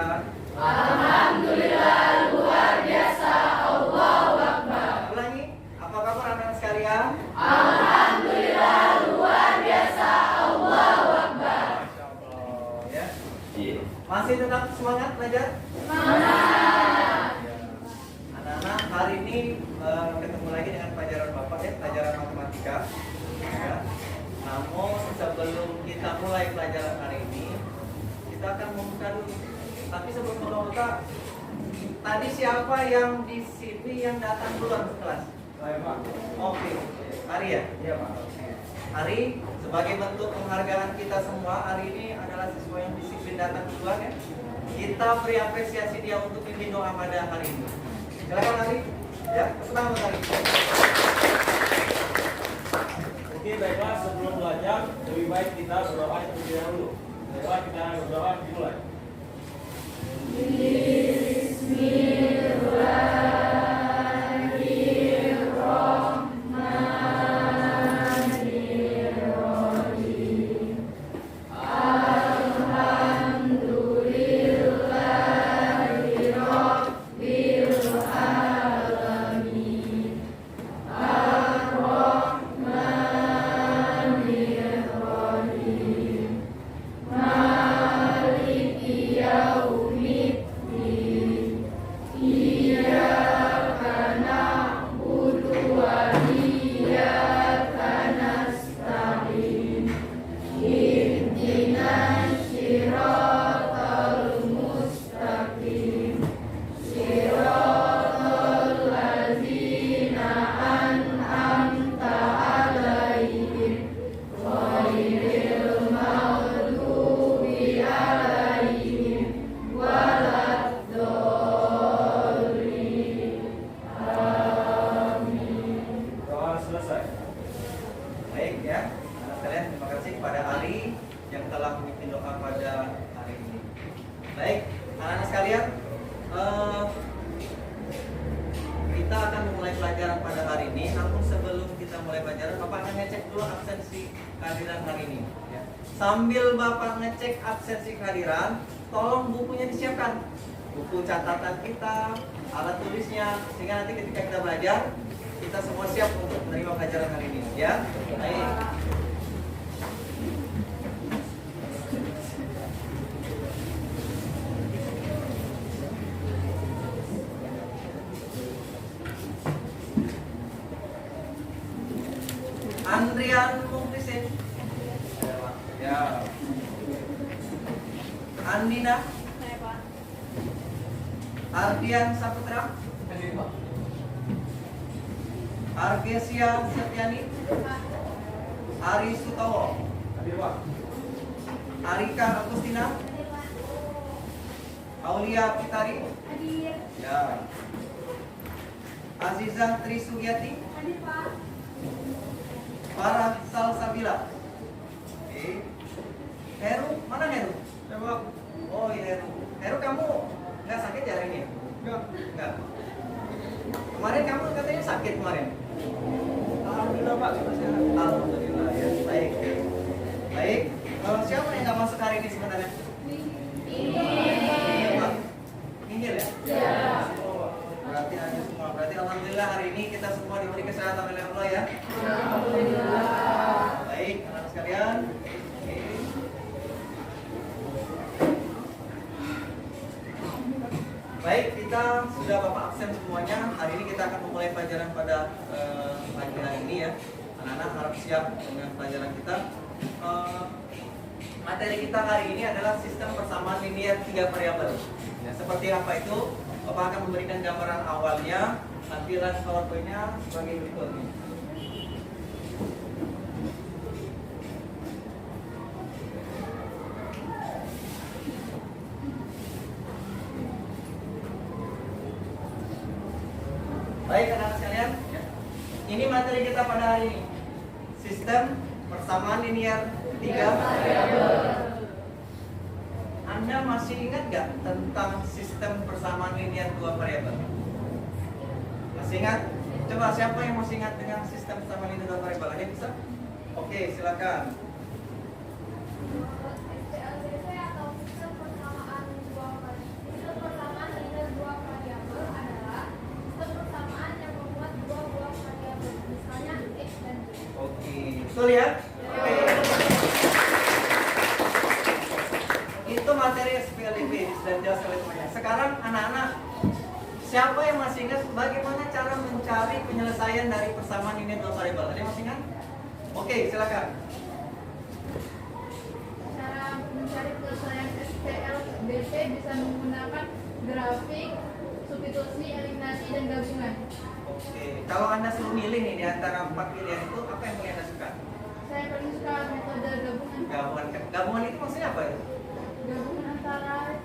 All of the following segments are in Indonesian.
sekalian. Alhamdulillah luar biasa, Allahu Akbar. Ulangi, apa kabar anak-anak sekalian? Alhamdulillah luar biasa, Allahu Akbar. Masya Allah, ya. Masih tetap semangat belajar? Semangat. Ya. Anak-anak, hari ini ketemu lagi dengan pelajaran Bapak ya, pelajaran matematika. Ya. Namun sebelum kita mulai pelajaran hari ini, kita akan membuka dulu. Tapi sebelum membuka, tadi siapa yang di sini yang datang duluan ke kelas? Saya Pak. Oke, Ari ya? Iya Pak. Ari, sebagai bentuk penghargaan kita semua, hari ini adalah siswa yang disiplin datang duluan ya. Kita beri apresiasi dia untuk pimpin doa pada hari ini. Silakan Ari. Ya, senang Ari. Oke baiklah, sebelum belajar lebih baik kita berdoa terlebih dahulu. Baiklah, kita berdoa dimulai. Doa selesai. Baik ya, anak sekalian, terima kasih kepada Ari yang telah memimpin doa pada hari ini. Baik, anak-anak sekalian, kita akan memulai pelajaran pada hari ini. Namun sebelum kita mulai pelajaran, Bapak akan ngecek dulu absensi kehadiran hari ini. Ya. Sambil Bapak ngecek absensi kehadiran, tolong bukunya disiapkan. Buku catatan kita, alat tulisnya, sehingga nanti ketika kita belajar, kita semua siap untuk menerima pelajaran hari ini. Ya, baik. Andrian Mukrisin. Ya. Andina. Ardian Saputra. Argesia Setiani. Ari Sutowo. Hadir Pak. Arika Agustina. Aulia Pitari. Ya. Azizah Trisugiyati. Farah Salsabila. Oke. Heru, mana Heru? Ya Pak. Oh iya Heru. Heru, kamu nggak sakit ya hari ini? Enggak. Kemarin kamu katanya sakit kemarin. Alhamdulillah Pak, sudah sehat. Alhamdulillah ya. Baik. Baik. Siapa yang nggak masuk hari ini sebenarnya? Pak. Minggir ya? Ya. Oh, berarti ada semua. Berarti alhamdulillah hari ini kita semua diberi kesehatan oleh Allah ya. Alhamdulillah. Baik, anak-anak sekalian. Oke. Baik, kita sudah Bapak absen semuanya. Hari ini kita akan memulai pelajaran pada pagi hari ini ya. Anak-anak harap siap dengan pelajaran kita. Materi kita hari ini adalah sistem persamaan linear 3 variabel. Ya, seperti apa itu? Bapak akan memberikan gambaran awalnya, tampilan PowerPoint-nya sebagai berikut. Baik anak-anak sekalian, ini materi kita pada hari ini. Sistem persamaan linear 3 variabel. Anda masih ingat nggak tentang sistem persamaan linear 2 variabel? Masih ingat? Coba siapa yang masih ingat dengan sistem persamaan linear 2 variabel? Ada yang bisa? Oke, silakan. sekarang anak-anak, siapa yang masih ingat bagaimana cara mencari penyelesaian dari persamaan linear dua variabel? Ada yang masih ingat? Oke, silakan. Cara mencari penyelesaian SPLDT bisa menggunakan grafik, substitusi, eliminasi, dan gabungan. Oke, kalau Anda suruh milih nih di antara 4 pilihan itu, apa yang paling Anda suka? Saya paling suka metode gabungan. Gabungan itu maksudnya apa itu? Gabungan antara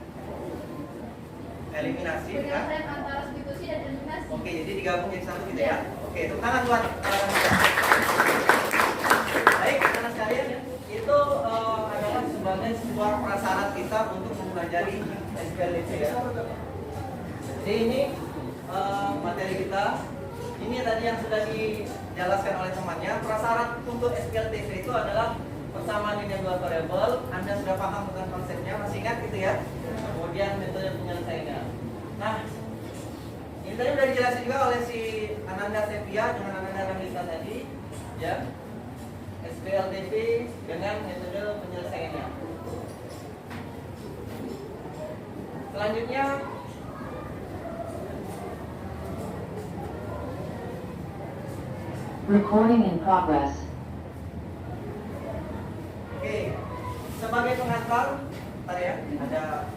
Eliminasi kan? penyelesaian antara substitusi dan eliminasi. Oke, jadi digabung jadi satu gitu ya? Oke, tepuk tangan buat kalangan kita. Baik, anak sekalian, itu adalah sebagai sebuah prasyarat kita untuk mempelajari SPLDT ya. Jadi ini materi kita. Ini tadi yang sudah dijelaskan oleh temannya. Prasyarat untuk SPLDT itu adalah persamaan linear dua variabel. Anda sudah paham tentang konsepnya, masih ingat gitu ya? Kemudian metode penyelesaiannya. Nah, ini tadi sudah dijelasin juga oleh si Ananda Sepia dengan Ananda Ramlita tadi, ya. SPLDT dengan metode penyelesaiannya. Selanjutnya, Recording in progress. oke, sebagai pengantar, tadi ya, ada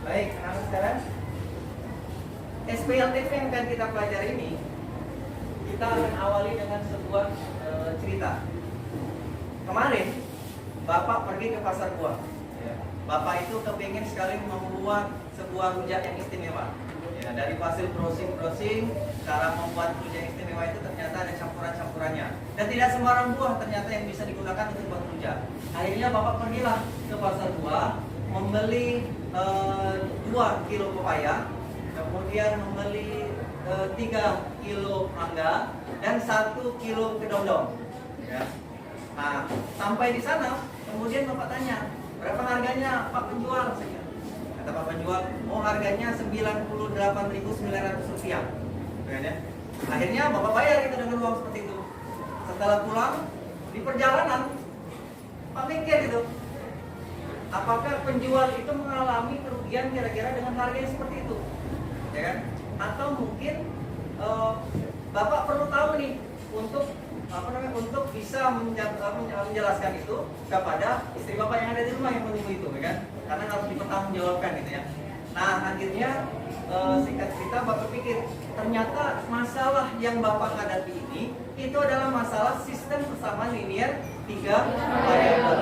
baik, anak sekarang SPLDT yang akan kita pelajari ini, kita akan awali dengan sebuah cerita. Kemarin, Bapak pergi ke pasar buah. Bapak itu kepingin sekali membuat sebuah rujak yang istimewa. Ya, dari hasil browsing, cara membuat rujak yang istimewa itu ternyata ada campuran-campurannya. Dan tidak sembarang buah ternyata yang bisa digunakan untuk buat rujak. Akhirnya Bapak pergilah ke pasar buah, membeli 2 kilo pepaya, kemudian membeli 3 kilo mangga dan 1 kilo kedondong. Ya. Nah, sampai di sana, kemudian Bapak tanya, berapa harganya Pak penjual? Kata Pak penjual, oh harganya Rp98.900. Ya. Akhirnya Bapak bayar itu dengan uang seperti itu. Setelah pulang, di perjalanan, Pak mikir gitu, apakah penjual itu mengalami kerugian kira-kira dengan harga yang seperti itu? Ya kan? Atau mungkin Bapak perlu tahu nih untuk bisa menjelaskan itu kepada istri Bapak yang ada di rumah yang menunggu itu, ya kan? Karena harus dipertanggungjawabkan gitu ya. Nah, akhirnya singkat cerita Bapak pikir ternyata masalah yang Bapak hadapi ini itu adalah masalah sistem persamaan linear 3 variabel.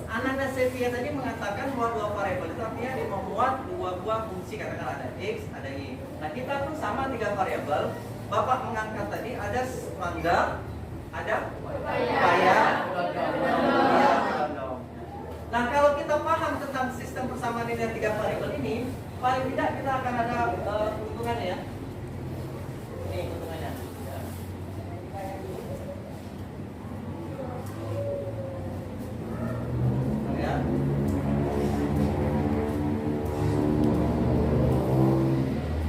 Ananda Sepia tadi mengatakan bahwa 2 variabel itu artinya dia memuat 2 buah fungsi, katakanlah ada X, ada Y. Nah, kita pun sama 3 variabel. Bapak mengangkat tadi ada mangga, ada pepaya, kedondong. Nah, kalau kita paham tentang sistem persamaan linear 3 variabel ini, paling tidak kita akan ada keuntungannya ya. Ini keuntungannya. Ya.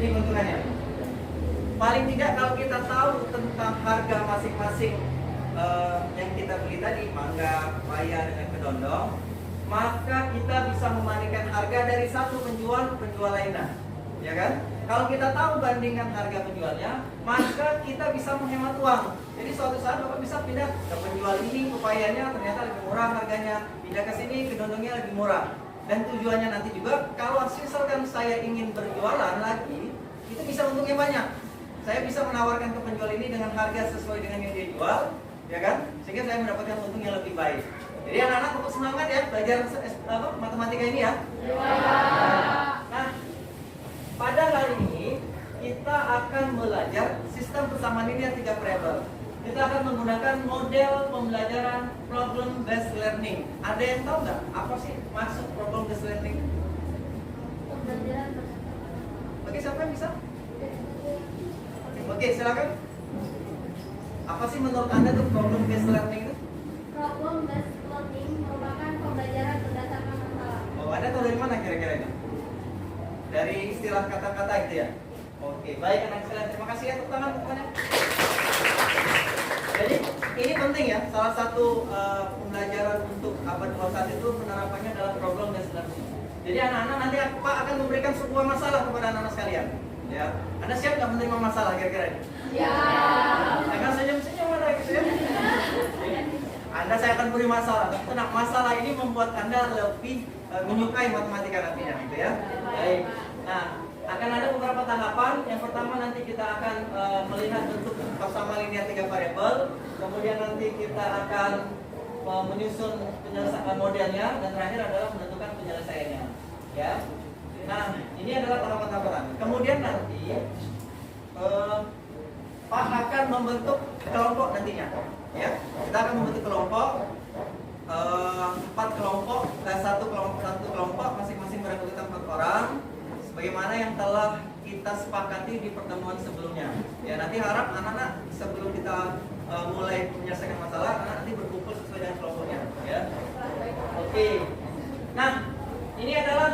Ini keuntungannya. Paling tidak kalau kita tahu tentang harga masing-masing yang kita beli tadi, mangga, pepaya dengan kedondong, maka kita bisa membandingkan harga dari satu penjual ke penjual lainnya, ya kan? Kalau kita tahu bandingkan harga penjualnya, maka kita bisa menghemat uang. Jadi suatu saat Bapak bisa pindah ke penjual ini, pepayanya ternyata lebih murah harganya, pindah ke sini, kedondongnya lebih murah. Dan tujuannya nanti juga, kalau misalkan saya ingin berjualan lagi, itu bisa untungnya banyak. Saya bisa menawarkan ke penjual ini dengan harga sesuai dengan yang dia jual, ya kan? Sehingga saya mendapatkan untung yang lebih baik. Jadi anak-anak tetap semangat ya belajar matematika ini ya. Nah, pada hari ini kita akan belajar sistem persamaan linear 3 variabel. Kita akan menggunakan model pembelajaran problem based learning. Ada yang tahu nggak apa sih maksud problem based learning? Bagi siapa yang bisa? Oke, silakan. Apa sih menurut Anda tuh problem based learning itu? Problem based solving merupakan pembelajaran berdasarkan masalah. Oh, Anda tahu dari mana kira-kira ini? Dari istilah kata-kata itu ya? Oke, baik anak sekalian, terima kasih ya tepuk tangan pokoknya. Jadi ini penting ya, salah satu pembelajaran untuk abad 21 itu penerapannya adalah problem dan solution. Jadi anak-anak nanti Pak akan memberikan sebuah masalah kepada anak-anak sekalian. Ya, Anda siap nggak menerima masalah kira-kira ini? Ya. Jangan senyum-senyum ada gitu ya. Anda saya akan beri masalah. Tenang, masalah ini membuat Anda lebih menyukai matematika nantinya, gitu ya. Baik. Nah, akan ada beberapa tahapan. Yang pertama nanti kita akan melihat bentuk bersama linear 3 variabel. Kemudian nanti kita akan menyusun penyelesaian modelnya dan terakhir adalah menentukan penyelesaiannya. Ya. Nah, ini adalah tahapan-tahapan. Kemudian nanti Pak akan membentuk kelompok nantinya. Ya, kita akan membentuk kelompok 4 kelompok dan satu kelompok masing-masing beranggotakan 4 orang. Sebagaimana yang telah kita sepakati di pertemuan sebelumnya. Ya, nanti harap anak-anak sebelum kita mulai menyelesaikan masalah, anak nanti berkumpul sesuai dengan kelompoknya. Ya, oke. Nah, ini adalah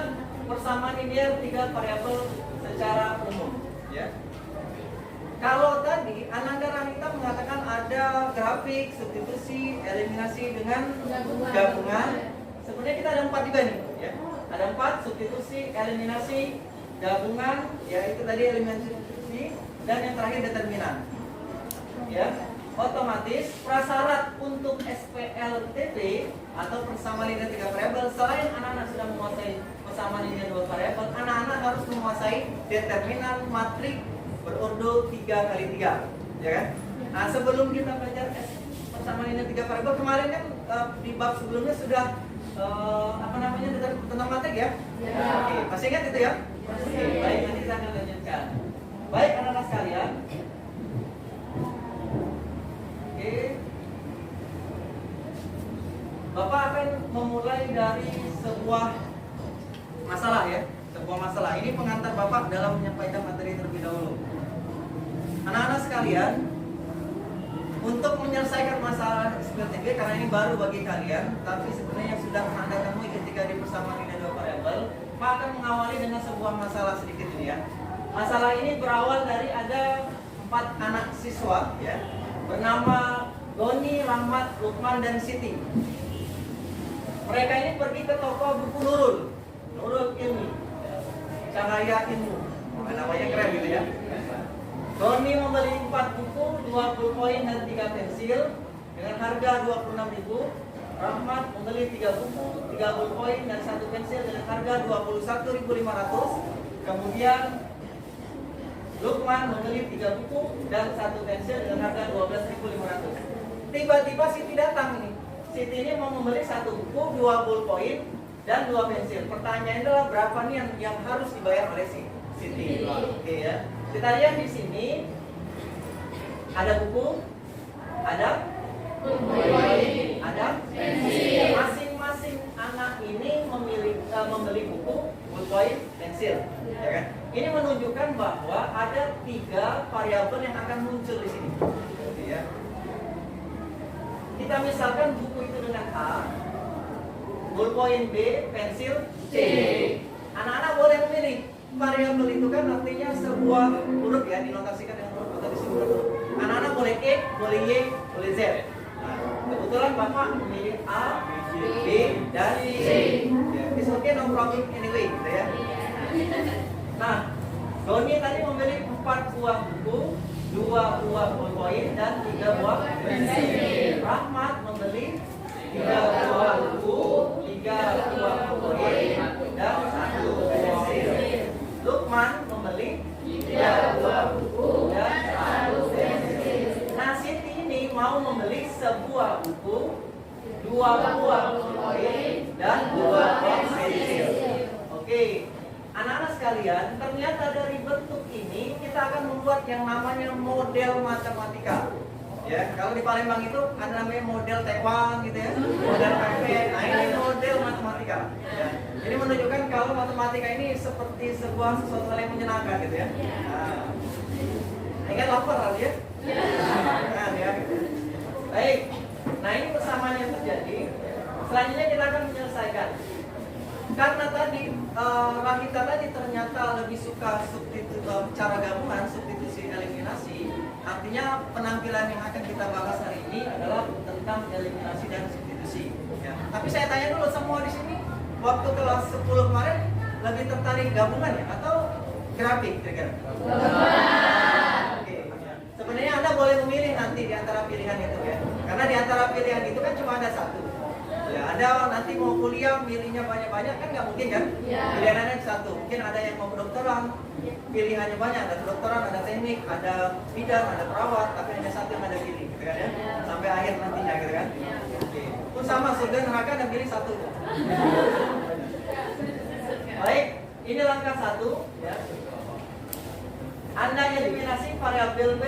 persamaan linear 3 variabel secara umum. Ya. Kalau tadi Ananda Ranita mengatakan ada grafik, substitusi, eliminasi dengan gabungan. Sebenarnya kita ada 4 juga nih, ya. Ada 4, substitusi, eliminasi, gabungan, yaitu tadi eliminasi, substitusi, dan yang terakhir determinan. Ya. Otomatis prasyarat untuk SPLTP atau persamaan linear 3 variabel, selain anak-anak sudah menguasai persamaan linear 2 variabel, anak-anak harus menguasai determinan matrik berordo 3x3, ya kan? Nah, sebelum kita belajar persamaan linear 3 variabel, kemarin kan di bab sebelumnya sudah tentang matrik ya? Ya. Oke, masih ingat itu ya? Oke, baik, nanti kita akan lanjutkan. Baik anak-anak sekalian. Oke. Bapak akan memulai dari sebuah masalah ya, sebuah masalah. Ini pengantar Bapak dalam menyampaikan materi terlebih dahulu. Anak-anak sekalian, untuk menyelesaikan masalah SPLTP, karena ini baru bagi kalian, tapi sebenarnya sudah Anda temui ketika di persamaan linear 2 variabel, Pak akan mengawali dengan sebuah masalah sedikit ini ya. Masalah ini berawal dari ada 4 anak siswa ya, bernama Doni, Rahmat, Lukman, dan Siti. Mereka ini pergi ke toko buku Nurul Ilmi, Cahaya Ilmu. Namanya keren gitu ya. Doni membeli 4 buku, 20 poin dan 3 pensil dengan harga 26.000. Rahmat membeli 3 buku, 30 poin dan 1 pensil dengan harga 21.500. Kemudian Lukman membeli 3 buku dan 1 pensil dengan harga 12.500. Tiba-tiba Siti datang ini. Siti ini mau membeli 1 buku, 20 poin dan 2 pensil. Pertanyaannya adalah berapa nih yang harus dibayar oleh Siti? Oke ya. Kita lihat di sini ada buku, ada pensil. Masing-masing anak ini membeli buku, pulpoin, pensil, ya kan? Ini menunjukkan bahwa ada 3 variabel yang akan muncul di sini. Ya. Kita misalkan buku itu dengan A, pulpoin B, pensil C. Anak-anak boleh memilih. Variabel itu kan artinya sebuah huruf ya, dinotasikan dengan huruf atau disebut huruf. Anak-anak boleh E, boleh Y, boleh Z. Nah, kebetulan Bapak memilih A, B, dan C. It's okay, no problem anyway, gitu ya. Nah, Doni tadi memilih 4 buah buku, 2 buah pulpoin, dan 3 buah pensil. Rahmat membeli 3 buah buku, 3 buah pulpoin, dan 1 pensil. Lukman membeli 3 buah buku dan 1 pensil. Nah, Siti ini mau membeli sebuah buku, 2 buah pulpoin, dan 2 pensil. Oke, anak-anak sekalian, ternyata dari bentuk ini kita akan membuat yang namanya model matematika. Ya, kalau di Palembang itu ada namanya model Taiwan gitu ya, model PP. Nah, ini model matematika. Ya. Ini menunjukkan kalau matematika ini seperti sebuah sesuatu yang menyenangkan gitu ya. Nah, ingat lapar kali ya? Nah, ya. Baik. Nah, ini persamaan yang terjadi. Rahita tadi ternyata lebih suka cara gabungan, substitusi eliminasi. Artinya penampilan yang akan kita bahas hari ini adalah tentang eliminasi dan substitusi. Ya. Tapi saya tanya dulu semua di sini, waktu kelas 10 kemarin lebih tertarik gabungan ya atau grafik kira-kira? Oke. Sebenarnya Anda boleh memilih nanti di antara pilihan itu ya. Karena di antara pilihan itu kan cuma ada satu. Ya, Anda nanti mau kuliah milihnya banyak-banyak kan nggak mungkin kan? Pilihannya satu. Mungkin ada yang mau kedokteran, pilihannya banyak. Ada kedokteran, ada teknik, ada bidan, ada perawat, tapi hanya satu yang Anda pilih, gitu kan ya? Sampai akhir nantinya, gitu kan? Oke. Pun sama surga neraka Anda pilih satu. Baik, ini langkah satu. Ya. Anda eliminasi variabel B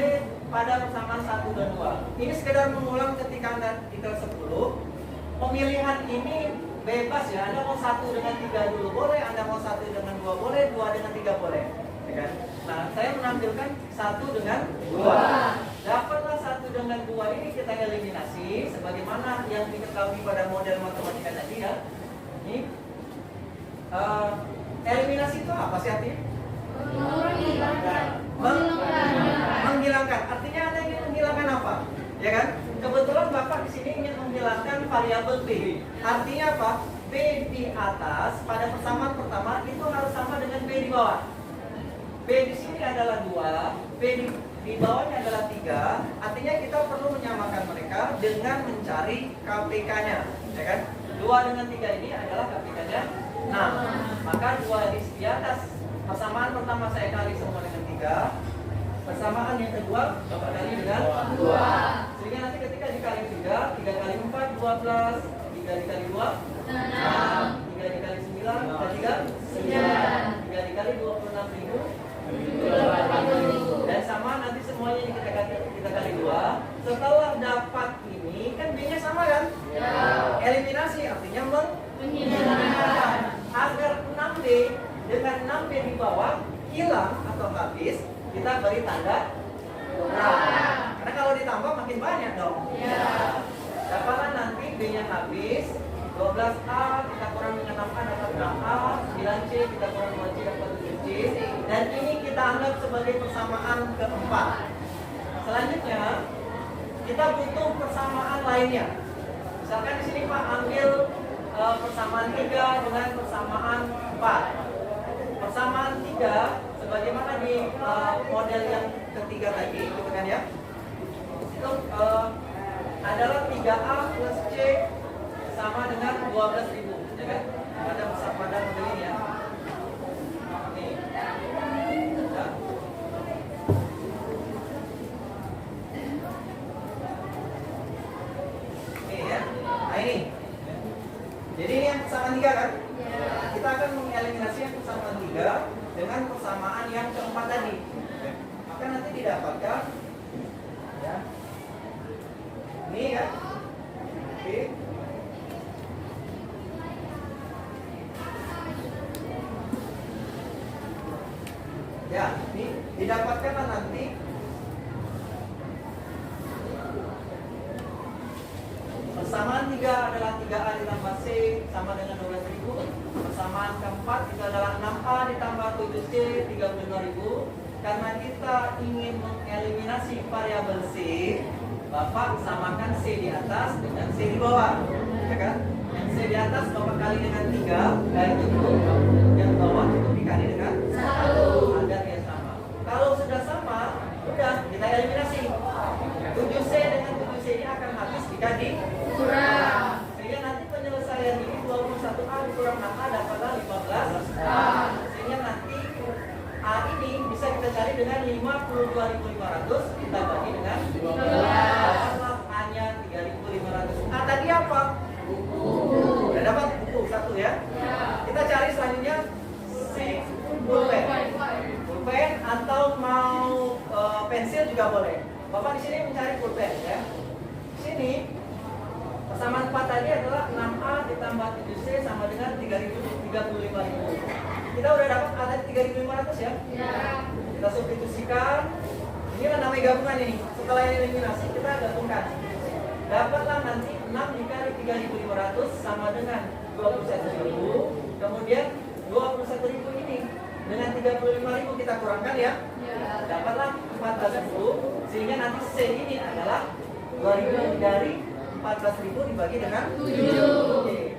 pada persamaan 1 dan 2. Ini sekedar mengulang ketika Anda di kelas 10. Pemilihan ini bebas ya, Anda mau 1 dengan 3 dulu boleh, Anda mau 1 dengan 2 boleh, 2 dengan 3 boleh ya kan? Nah, saya menampilkan 1 dengan 2. Dapatlah 1 dengan 2 ini kita eliminasi sebagaimana yang diketahui pada model matematika tadi ya. Ini eliminasi itu apa sih artinya? Menghilangkan. Artinya Anda ingin menghilangkan apa? Ya kan? Kebetulan Bapak di sini ingin menghilangkan variabel B. Artinya apa? B di atas pada persamaan pertama itu harus sama dengan B di bawah. B di sini adalah 2, B di bawahnya adalah 3. Artinya kita perlu menyamakan mereka dengan mencari KPK-nya, ya kan? 2 dengan 3 ini adalah KPK-nya 6. Maka 2 di atas persamaan pertama saya kali semua dengan 3. Persamaan yang kedua Bapak kali dengan 2. Sehingga nanti ketika dikali 3, 3 kali 4, 12, 3 dikali 2, 6, 3 dikali 9, 3, 9, 3 dikali 26.000, dan sama nanti semuanya ini kita kali 2. Setelah dapat ini, kan B-nya sama kan? Ya. Eliminasi artinya menghilangkan. Agar 6B dengan 6B di bawah hilang atau habis, kita beri tanda kurang. Karena kalau ditambah makin banyak dong. Ya. Dapatlah nanti B-nya habis. 12A kita kurang dengan 6A dapat 6A, 9C kita kurang 2C dapat 7C. Dan ini kita anggap sebagai persamaan keempat. Selanjutnya kita butuh persamaan lainnya. Misalkan di sini Pak ambil persamaan 3 dengan persamaan 4. Persamaan 3 sebagaimana di model yang ketiga tadi, gitu kan ya? Itu adalah 3A plus C sama dengan 12.000, ya kan? Pada model ini ya. Nih. Ya. Oke ya. Nah ini. Jadi ini yang persamaan 3 kan? Kita akan mengeliminasi yang persamaan 3 dengan persamaan yang keempat tadi. Maka nanti didapatkan ya. Ini ya. Oke. Ya, ini didapatkan nanti persamaan 3 adalah 3A ditambah C sama dengan 12.000. Persamaan keempat itu adalah 6A ditambah 7C 35.000. Karena kita ingin mengeliminasi variabel C, Bapak samakan C di atas dengan C di bawah, ya kan? Yang C di atas Bapak kali dengan 3, dan itu yang bawah itu dikali dengan 1 agar dia sama. Kalau sudah sama, udah kita eliminasi. 7C dengan 7C ini akan habis jika dikurang. Sehingga nanti penyelesaian ini 21A dikurang 6A dapatlah 15A. Sehingga nanti A ini bisa kita cari dengan 52.500 kita bagi dengan 12. A-nya 3.500. A tadi apa? Buku. Udah dapat buku satu ya? Kita cari selanjutnya C, pulpen. Pulpen atau mau pensil juga boleh. Bapak di sini mencari pulpen ya. Di sini persamaan 4 tadi adalah 6A ditambah 7C sama dengan 35.000. Kita udah dapat A tadi 3.500 ya? Ya. Kita substitusikan. Inilah namanya gabungan ini. Setelah eliminasi kita gabungkan. Dapatlah nanti 6 dikali 3.500 sama dengan 21.000. Kemudian 21.000 ini dengan 35.000 kita kurangkan ya. Dapatlah 14.000, sehingga nanti C ini adalah 2.000 dari 14.000 dibagi dengan 7. Oke.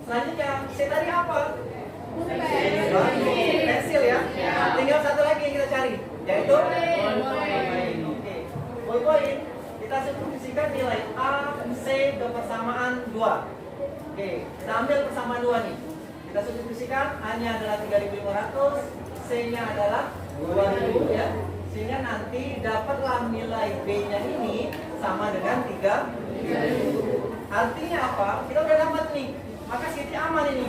Selanjutnya C tadi apa? Pensil ya. Tinggal satu lagi yang kita cari, yaitu poin. Oke. Poin kita substitusikan nilai A, C berpersamaan 2. Oke, kita ambil persamaan 2 nih. Kita substitusikan, A-nya adalah 3.500, C-nya adalah 2.000 ya. Sehingga nanti dapatlah nilai B-nya ini sama dengan 3.000. Artinya apa? Kita udah dapat nih. Maka Siti aman ini.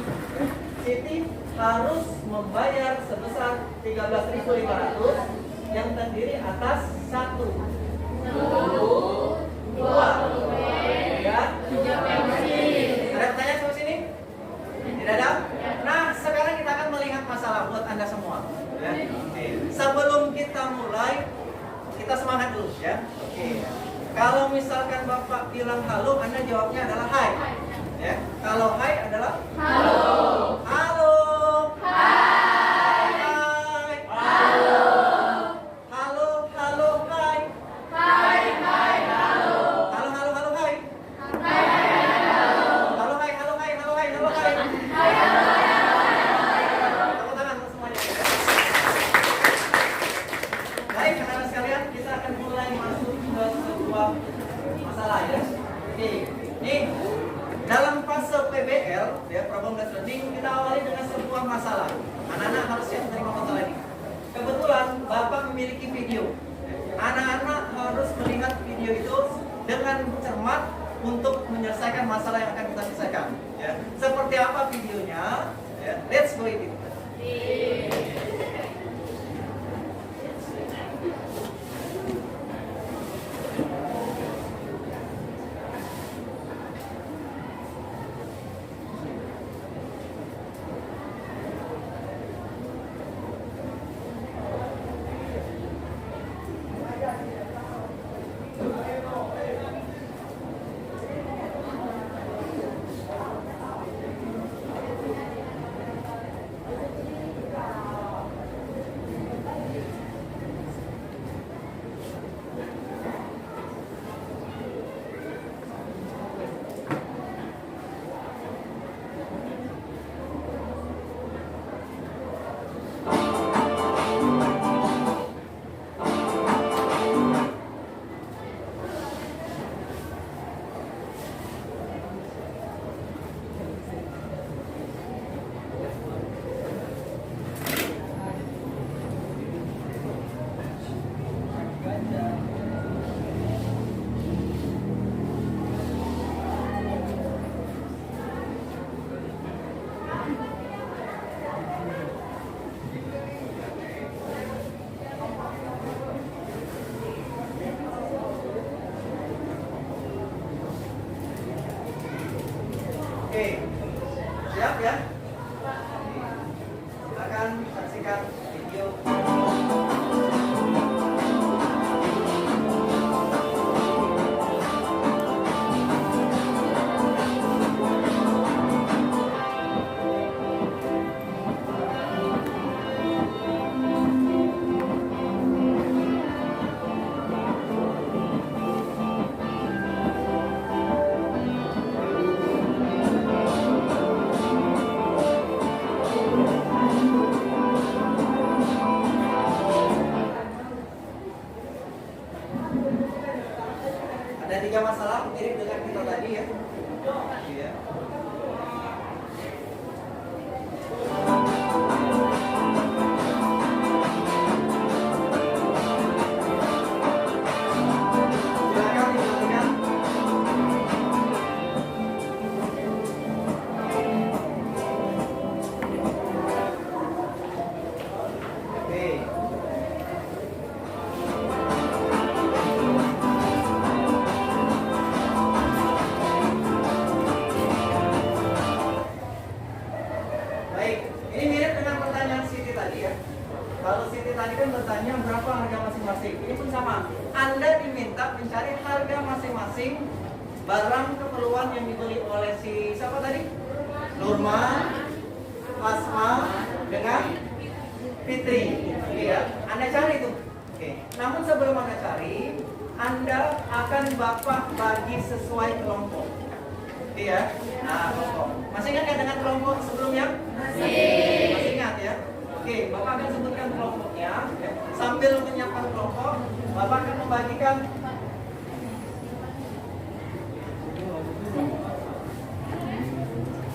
Siti harus membayar sebesar 13.500 yang terdiri atas 1, 2, 3, 4. Ada pertanyaan sampai sini? Tidak ada? Nah, sekarang kita akan melihat masalah buat Anda semua. Ya. Oke. Sebelum kita mulai, kita semangat dulu ya. Oke. Kalau misalkan Bapak bilang halo, Anda jawabnya adalah hai. Ya. Kalau hai adalah halo. Halo. Hai. Hai. Halo. Halo, halo, hai. Hai, hai, halo. Halo, halo, halo, hai. Hai, hai, halo. Halo, hai, halo, hai, halo, hai, halo, hai. Hai, halo, hai. Tepuk tangan untuk semuanya. Baik, anak-anak sekalian, kita akan mulai masuk ke sebuah masalah ya. Oke, nih dalam fase PBL ya, problem based learning, kita awali dengan sebuah masalah. Anak-anak harus siap menerima masalah ini. Kebetulan Bapak memiliki video. Anak-anak harus melihat video itu dengan cermat untuk menyelesaikan masalah yang akan kita selesaikan. Ya. Seperti apa videonya? Ya. Let's go it. Oke, siap ya? Silakan saksikan video. Ada 3 masalah mirip dengan kita tadi ya. Iya. Silakan diperhatikan. Oke. Baik, ini mirip dengan pertanyaan Siti tadi ya. Kalau Siti tadi kan bertanya berapa harga masing-masing. Ini pun sama. Anda diminta mencari harga masing-masing barang keperluan yang dibeli oleh si siapa tadi? Nurman, Asma dengan Fitri. Iya, Anda cari itu. Oke. Namun sebelum Anda cari, Anda akan Bapak bagi sesuai kelompok. Iya. Nah, kelompok. Masih ingat ya dengan kelompok sebelumnya? Masih ingat ya? Oke, Bapak akan sebutkan kelompoknya. Sambil menyiapkan kelompok, Bapak akan membagikan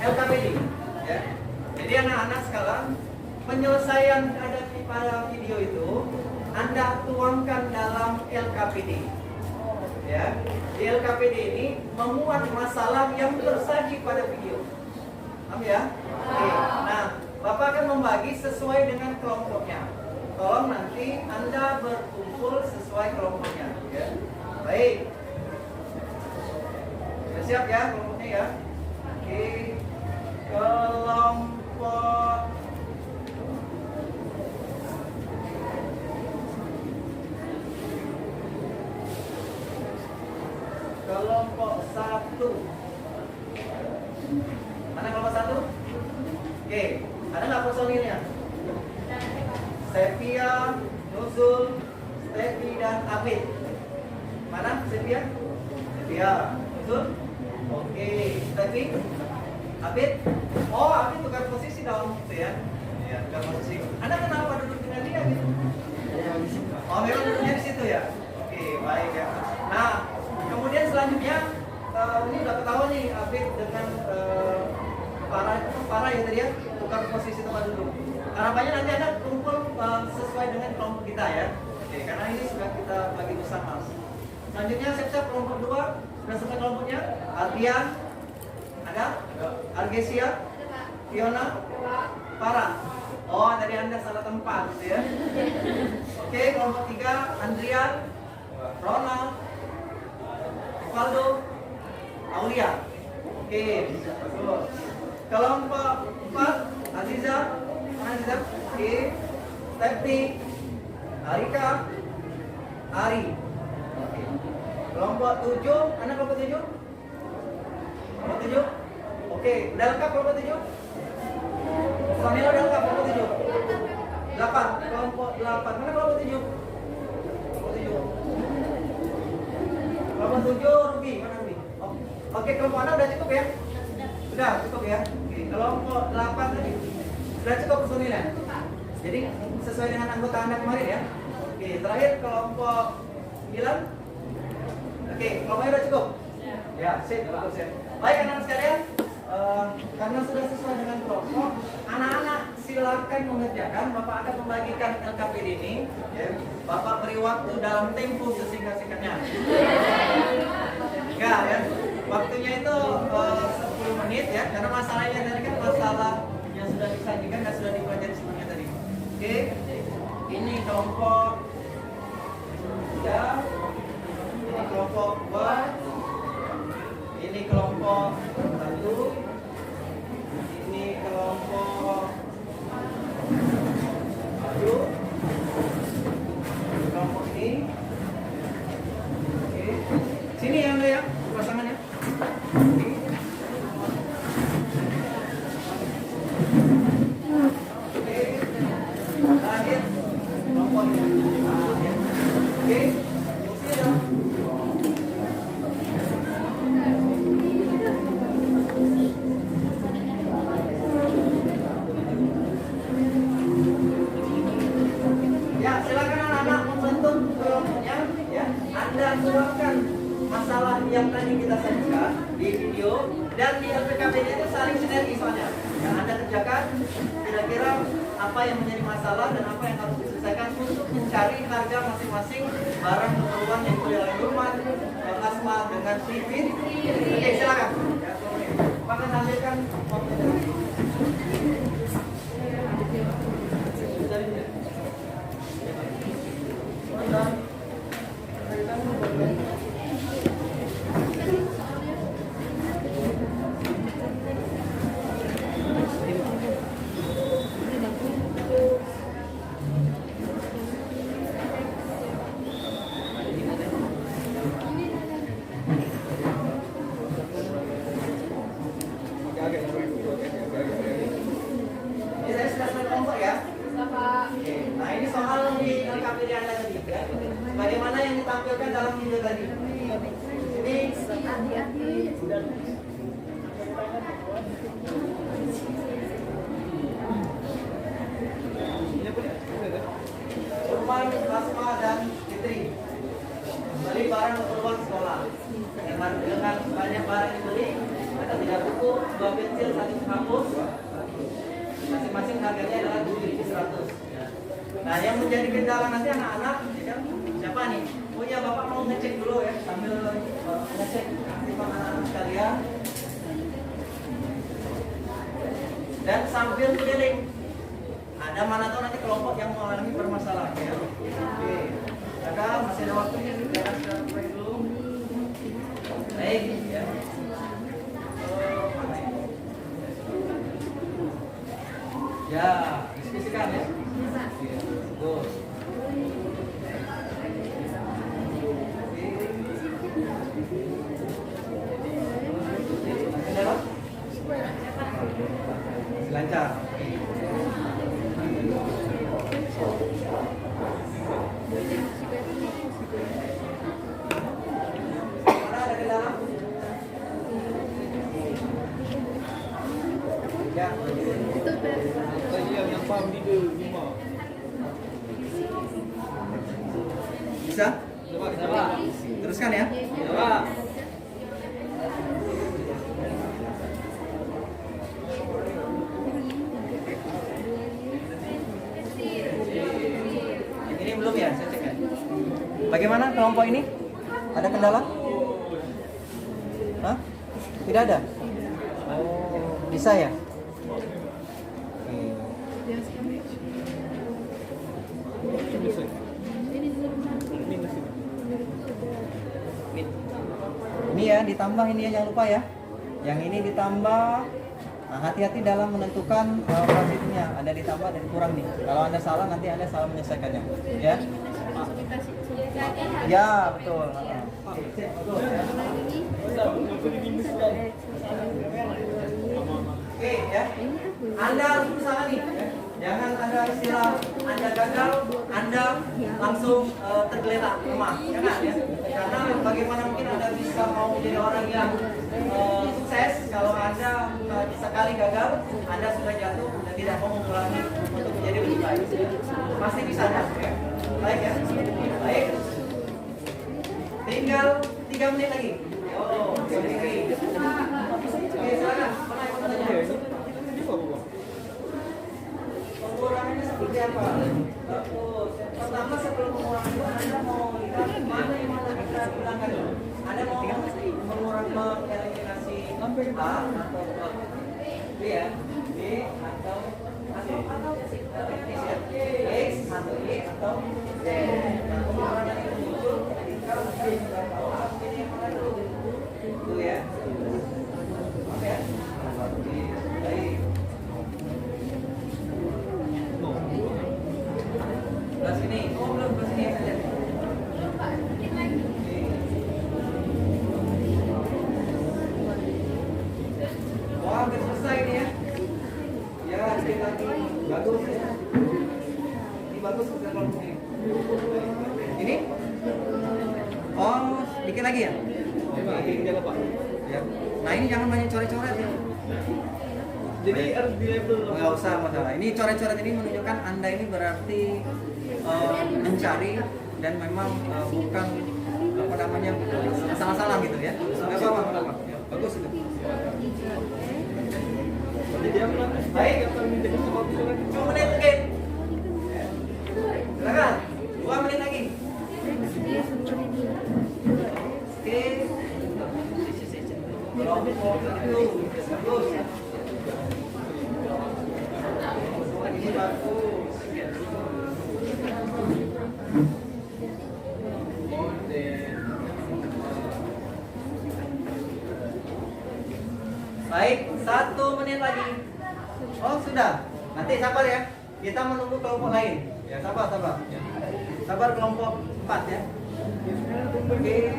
LKPD. Ya. Jadi anak-anak sekarang penyelesaian ada pada video itu Anda tuangkan dalam LKPD. Ya, di LKPD ini memuat masalah yang tersaji pada video. Paham ya? Oke. Nah, Bapak akan membagi sesuai dengan kelompoknya. Tolong nanti Anda berkumpul sesuai kelompoknya. Ya. Baik. Sudah siap ya kelompoknya ya? Oke. Kelompok 1. Mana kelompok 1? Oke, ada nggak personilnya? Sepia, Nuzul, Stefi dan Abid. Mana Sepia? Sepia, Nuzul. Oke, Stefi, Abid. Oh, Abid tukar posisi dong, gitu ya? Ya, tukar posisi. Anda kenapa duduk dengan dia gitu? Oh, memang duduknya di situ ya? Oke, baik ya. Nah, kemudian selanjutnya ini udah ketahuan nih Abid dengan para ya tadi ya, tukar posisi tempat duduk. Harapannya nanti Anda kumpul sesuai dengan kelompok kita ya. Oke, karena ini sudah kita bagi bersama. Selanjutnya siap-siap kelompok 2 sudah selesai kelompoknya. Ardian, ada? Argesia, Fiona, Farah. Oh, tadi Anda salah tempat gitu ya. Oke, kelompok 3 Andrian, Ronald, Valdo, Aulia. Oke, bagus. Kelompok 4 Aziza, Aziza. Oke, Stefti, Arika, Ari. Oke. Kelompok 7, anak kelompok 7? Kelompok 7? Oke, udah lengkap kelompok 7? Sonila udah lengkap kelompok 7? 8, kelompok 8. Mana kelompok 7? Kelompok 7. Kelompok 7 Ruby, mana Ruby? Oh. Oke, kelompok Anda udah cukup ya? Sudah cukup ya? Oke, kelompok 8 tadi. Sudah cukup personilnya? Jadi sesuai dengan anggota Anda kemarin ya? Oke, terakhir kelompok 9. Oke, kelompoknya udah cukup? Ya, sip, bagus ya. Baik anak-anak sekalian, karena sudah sesuai dengan kelompok, anak-anak silakan mengerjakan. Bapak akan membagikan LKPD ini ya. Bapak beri waktu dalam tempo sesingkat-singkatnya. Enggak ya, waktunya itu 10 menit ya, karena masalahnya tadi kan masalah yang sudah disajikan dan sudah dipelajari sebelumnya tadi. Oke, ini kelompok 3, ini kelompok 2, ini kelompok 1, ini kelompok 7, kelompok ini. Oke, sini yang ya pasangannya. Oke, terakhir kelompok ini. Oke, sini dong. Ya, silakan anak-anak membentuk kelompoknya ya. Anda tuangkan masalah yang tadi kita sajikan di video dan di LPKPD itu saling sinergi soalnya. Yang Anda kerjakan kira-kira apa yang menjadi masalah dan apa yang harus diselesaikan untuk mencari harga masing-masing barang keperluan yang boleh oleh rumah, Asma dengan Vivin. Oke, silakan. Ya, Bapak tampilkan fotonya. Lukman, Basma, dan Fitri beli barang keperluan sekolah dengan banyak barang yang dibeli, ada 3 buku, 2 pensil, 1 hapus, masing-masing harganya adalah 7.100. Nah, yang menjadi kendala nanti anak-anak, ya kan? Siapa nih? Oh ya, Bapak mau ngecek dulu ya, sambil ngecek aktifan anak-anak sekalian. Dan sambil keliling. Ada mana tahu nanti kelompok yang mengalami permasalahan ya. Oke. Kakak masih ada waktunya nih, jangan sudah mulai dulu. Baik ya. Ya, diskusikan ya. Bagus. Lancar. Mana ada kendala? Ya. Bisa? Teruskan ya. Ini belum ya, saya cek ya. Bagaimana kelompok ini? Ada kendala? Hah? Tidak ada? Oh, bisa ya? Ini ya, ditambah ini ya, jangan lupa ya. Yang ini ditambah. Nah, hati-hati dalam menentukan prosesnya. Ada ditambah dan kurang nih. Kalau Anda salah, nanti Anda salah menyelesaikannya. Ya? Ya, betul. Oke, ya. Anda harus berusaha nih. Ya. Jangan ada istilah Anda gagal, Anda langsung tergeletak lemah. Jangan ya. Karena bagaimana mungkin Anda bisa mau menjadi orang yang sukses kalau Anda sekali gagal, Anda sudah jatuh dan tidak mau mengulangi untuk menjadi lebih baik. Pasti bisa ya. Baik ya. Baik. Tinggal 3 menit lagi. Oh, 3 menit lagi. Oke, silakan. Mana yang mau tanya? Pengurangannya seperti apa? Bagus. Pertama sebelum mengurangi, Anda mau lihat mana yang mana kita gunakan dulu. Anda mau mengeliminasi A atau B ya? B atau X ya? X atau Y atau Z. Nah, pengurangan itu muncul ketika B berapa A, B yang mana dulu? Itu ya. Oke ya? Baik. Belas ini, oh belum belas ini saja. Wah, hampir selesai ini ya. Ya, sedikit lagi. Bagus ya. Ini bagus bisa kelompok ini. Ini? Oh, dikit lagi ya? Ya. Nah, ini jangan banyak coret-coret ya. Jadi harus di label. Nggak usah masalah. Ini coret-coret ini menunjukkan Anda ini berarti mencari dan memang bukan apa namanya salah-salah gitu ya. Nggak apa-apa. Bagus itu. Baik. 2 menit mungkin. Silakan. 2 menit lagi. Oke. Kelompok itu bagus. Ini bagus. Baik, 1 menit lagi. Oh, sudah. Nanti sabar ya. Kita menunggu kelompok lain. Ya, sabar. Sabar kelompok 4 ya. Oke.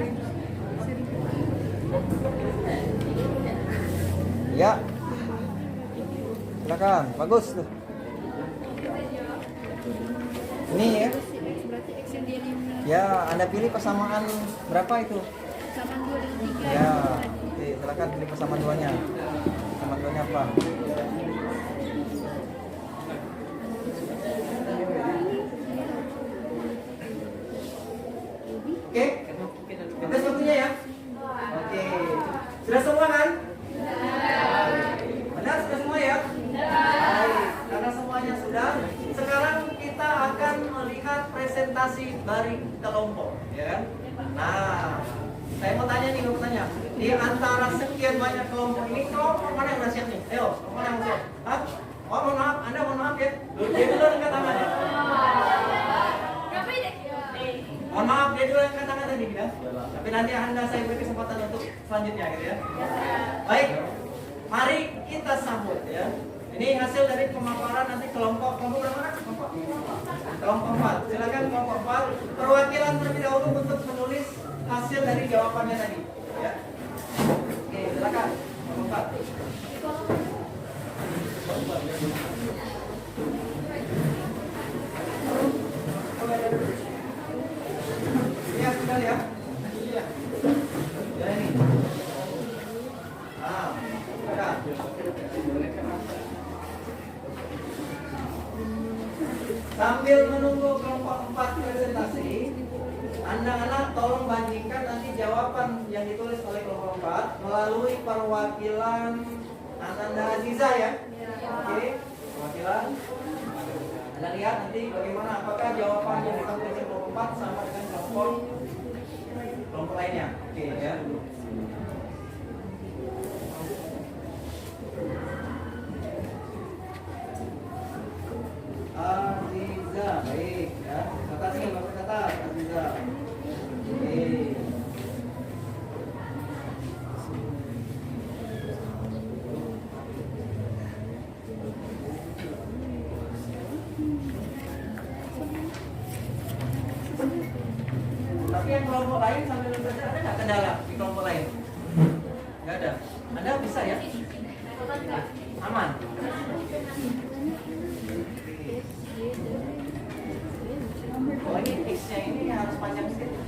Ya. Silakan. Bagus tuh. Ini ya. Ya, Anda pilih persamaan berapa itu? Persamaan 2 dan 3. Ya. Oke, silakan. silakan pilih persamaan duanya. Persamaan duanya apa? Oke, kita waktunya ya. Oke, sudah semua kan? Benar sudah semua ya? Baik, karena semuanya sudah. Sekarang kita akan melihat presentasi dari kelompok, ya kan? Nah, saya mau tanya nih, mau tanya. Di antara sekian banyak kelompok ini, kelompok mana yang udah siap nih? Ayo, kelompok mana yang siap? Hah? Oh, mohon maaf, Anda mohon maaf ya. Dia dulu angkat tangannya. Mohon maaf, dia dulu angkat tangan tadi ya. Tapi nanti Anda saya beri kesempatan untuk selanjutnya gitu ya. Baik, mari kita sambut ya. Ini hasil dari pemaparan nanti kelompok berapa? Kelompok 4. Silakan kelompok 4. Perwakilan terlebih dahulu untuk menulis hasil dari jawabannya tadi. Ya. Oke, silakan kelompok 4. Ya, sudah ya. Iya. Ya ini. Sudah. Sambil menunggu kelompok 4 presentasi, anak-anak tolong bandingkan nanti jawaban yang ditulis oleh kelompok 4 melalui perwakilan Ananda Aziza ya. Oke, perwakilan. Anda lihat nanti bagaimana apakah jawaban yang ditulis kelompok 4 sama dengan kelompok lainnya. Oke ya. Aziza, baik ya. Kata sini, kata Aziza. Oke. Tapi yang kelompok lain sambil belajar ada nggak kendala di kelompok lain? Nggak ada. Anda bisa ya? Aman. Oh ini X-nya ini harus panjang sedikit.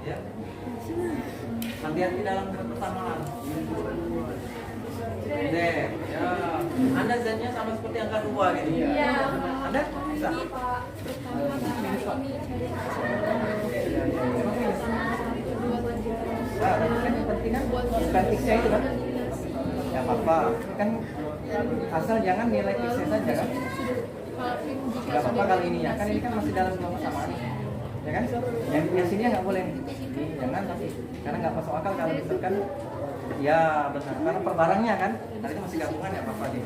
Ya. Hati-hati dalam persamaan. Deh, ya. Anda Z-nya sama seperti angka 2 gitu. Iya. Anda bisa? Nah, kan yang penting kan bukan X-nya itu kan? Ya apa-apa, kan asal jangan nilai X-nya saja kan? Gak apa-apa kali ini ya, kan ini kan masih dalam kelompok samaan. Ya kan? Yang sini nggak boleh nih. Jangan tapi karena nggak masuk akal kalau misalkan ya benar, karena perbarangnya kan, tadi itu masih gabungan ya apa-apa deh.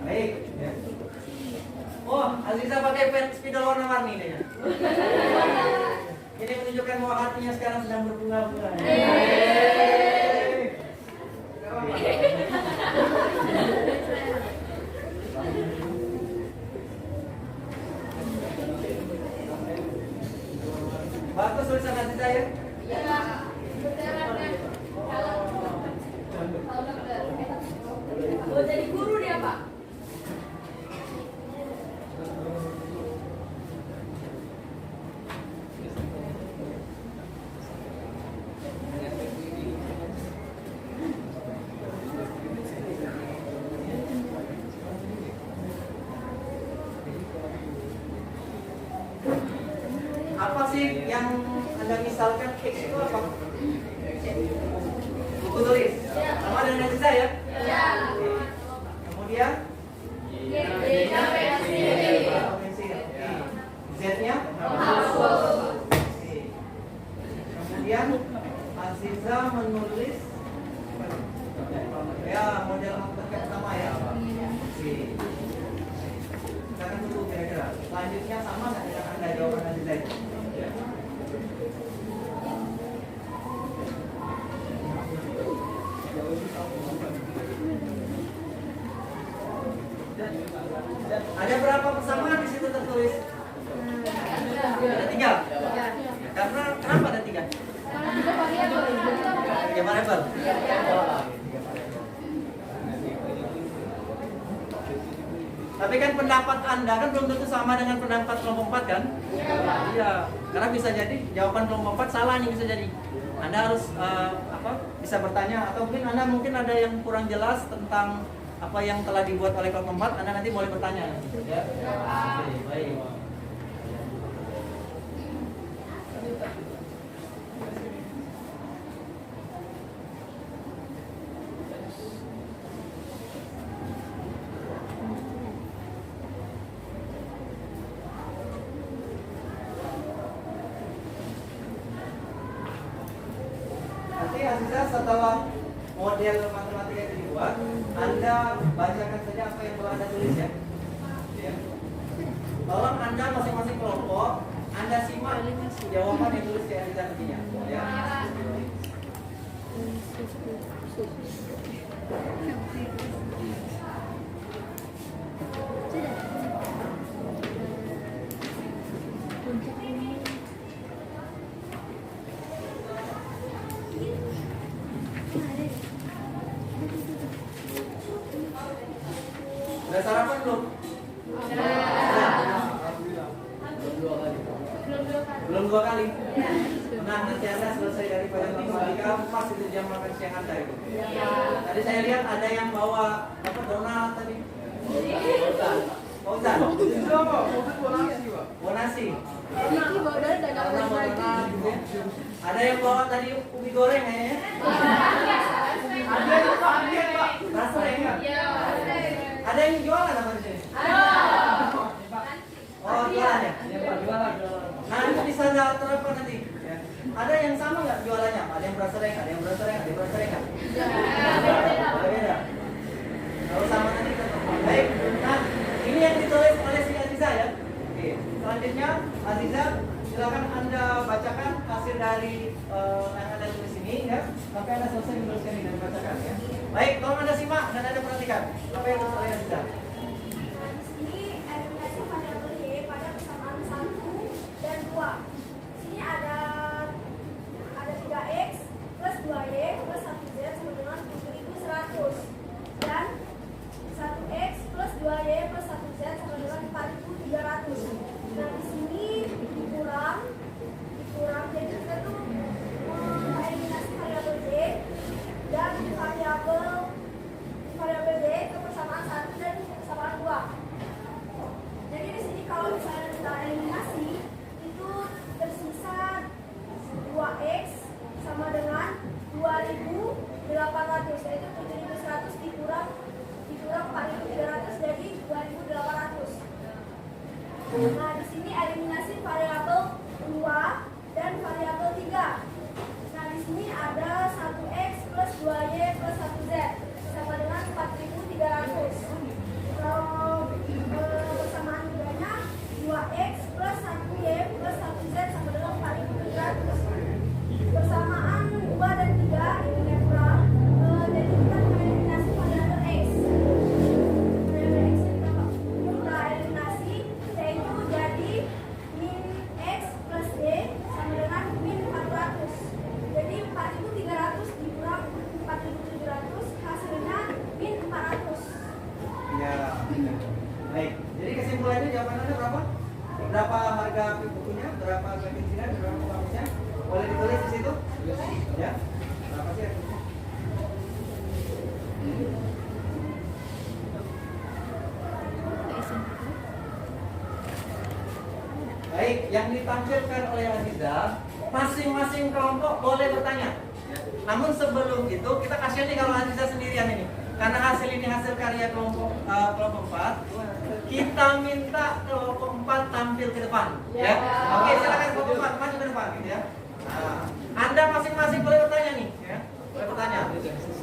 Baik. Ya. Oh, Aziza pakai pen spidol warna-warni deh. Ini menunjukkan bahwa hatinya sekarang sedang berbunga-bunga. Bagus tulisan Aziza ya? Iya. Mau jadi guru dia, Pak. Apa sih yang Anda misalkan X itu apa? Buku tulis. Sama dengan Aziza ya? Iya. Kemudian pensil. Z-nya? Kemudian Aziza menulis ya model terkait pertama ya. Kita akan tunggu kira-kira. Selanjutnya sama nggak dengan Anda jawaban Aziza itu? Ada berapa persamaan di situ tertulis? Ada 3. Karena kenapa ada 3? Tiga variabel. 3 variabel. Tapi Tapi kan pendapat Anda kan belum tentu sama dengan pendapat kelompok 4 kan? Iya. Karena bisa jadi jawaban kelompok 4 salah nih, bisa jadi. Anda harus bisa bertanya, atau mungkin Anda ada yang kurang jelas tentang apa yang telah dibuat oleh kelompok 4, Anda nanti boleh bertanya. Ya. Oke, baik. Setelah model matematika itu dibuat, Anda bacakan saja apa yang telah Anda tulis ya. Tolong Anda masing-masing kelompok, Anda simak jawaban yang tulis di Aziza nantinya. Ya. Udah sarapan belum? Belum 2 kali. Nah, nanti Anda selesai dari pagi pas itu jam makan siang Anda itu. Tadi saya lihat ada yang bawa Donald tadi. Fauzan. Bonasi. Ada yang bawa tadi ubi goreng kayaknya. Ada yang Pak. Rasa ya? Ada yang jualan apa di sini? Oh, jualan ya? Jualan. Nah, itu bisa terapkan nanti. Ya. Ada yang sama nggak jualannya? Ada yang berasa ada yang berasa nggak? Beda. Kalau sama nanti ketemu. Baik. Nah, ini yang ditulis oleh si Aziza ya. Oke. Selanjutnya, Aziza, silakan Anda bacakan hasil dari yang Anda tulis ini ya. Sampai Anda selesai menuliskan ini dan bacakan ya. Baik, tolong Anda simak dan Anda perhatikan apa yang ditulis oleh Aziza. Nah, di sini eliminasi variabel 2 dan variabel 3. Nah, di sini ada 1x plus 2y plus 1z sama dengan 4.300. Kalau persamaan mudahnya 2x plus 1y plus 1z sama dengan 4.300. Persamaan 2 dan 3 ini yang kurang. Jadi kita mengeliminasi variabel x. Baik, jadi kesimpulannya jawaban Anda berapa? Berapa harga bukunya? Berapa bensinnya? Berapa uangnya? Boleh ditulis di situ? Ya. Berapa sih? Baik, yang ditampilkan oleh Aziza, masing-masing kelompok boleh bertanya. Namun sebelum itu kita kasihan nih kalau Aziza sendirian ini. Karena hasil ini hasil karya kelompok 4, kita minta kelompok 4 tampil ke depan. Ya. Oke, silakan kelompok 4 maju ke depan gitu ya. Nah, Anda masing-masing boleh bertanya nih, ya. Boleh bertanya.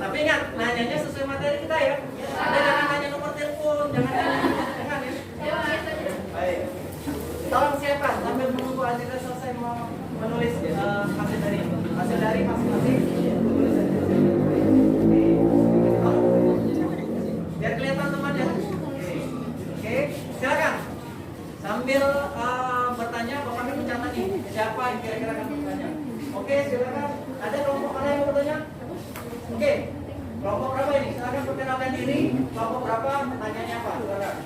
Tapi ingat, nanyanya sesuai materi kita ya. Anda jangan nanya nomor telepon, jangan ya. Baik. Tolong siapkan sambil menunggu Aziza selesai menulis hasil dari masing-masing. Tulis aja. Biar kelihatan temannya. Oke, silakan. Sambil bertanya, Bapak Kami mencatat nih siapa yang kira-kira akan bertanya. Oke, silakan. Ada kelompok mana yang mau bertanya? Oke, kelompok berapa ini? Silakan perkenalkan diri. Kelompok berapa? Pertanyaannya apa? Silakan.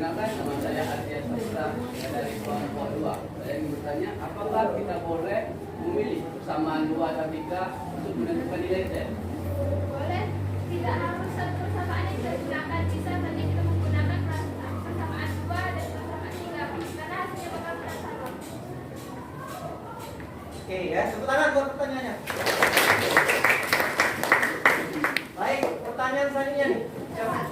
Perkenalkan, nama saya Ardian Saputra dari kelompok 2. Saya ingin bertanya, apakah kita boleh memilih persamaan 2 dan 3 untuk menentukan nilai Z? Boleh. Tidak harus satu persamaan yang kita gunakan. Bisa saja kita menggunakan persamaan 2 dan persamaan 3 karena hasilnya bakal benar sama. Oke ya, tepuk tangan buat pertanyaannya. Baik, pertanyaan selanjutnya nih.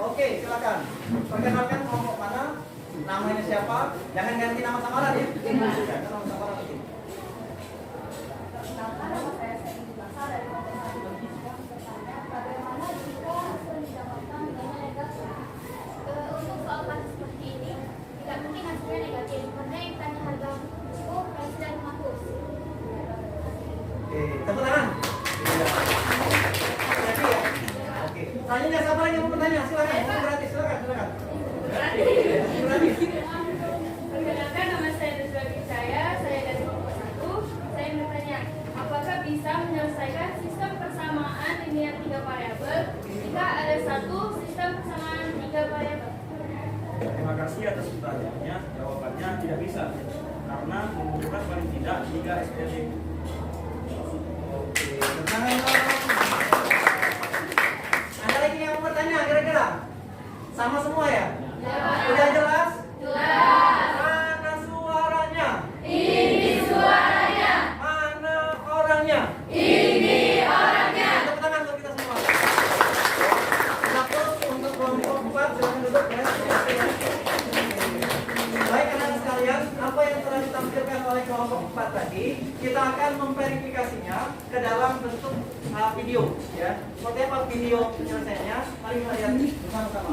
Oke, silakan. Perkenalkan kelompok mana, namanya siapa. Jangan ganti nama samaran ya. Jangan nama samaran nanti. Perkenalkan, nama saya Siti Basa dari kelompok 1. Yang bertanya, bagaimana jika hasil didapatkan nilainya negatif? Untuk soal kasus seperti ini, tidak mungkin hasilnya negatif karena yang tanya harga cukup price dan makus. Oke, tepuk tangan. Jadi ya. Oke. Selanjutnya siapa lagi yang mau bertanya? Silakan. Mau berarti silakan. Berarti. Perkenalkan, nama saya Nuzula Wijaya, saya dari kelompok 1. Saya bertanya, apakah bisa menyelesaikan sistem persamaan linear 3 variabel jika ada satu sistem persamaan 3 variabel? Terima kasih atas pertanyaannya. Jawabannya tidak bisa karena membutuhkan paling tidak 3 eksperimen. Oke, tangan dong. Ada lagi yang mau bertanya kira-kira? Sama semua ya? Udah jelas? Jelas. Mana suaranya? Ini suaranya. Mana orangnya? Ini orangnya. Tepuk tangan untuk kita semua. Satu untuk kelompok 4, silakan duduk ya. Baik anak sekalian, apa yang telah ditampilkan oleh kelompok 4 tadi, kita akan memverifikasinya ke dalam bentuk video ya. Seperti apa video penyelesaiannya? Mari kita lihat bersama-sama.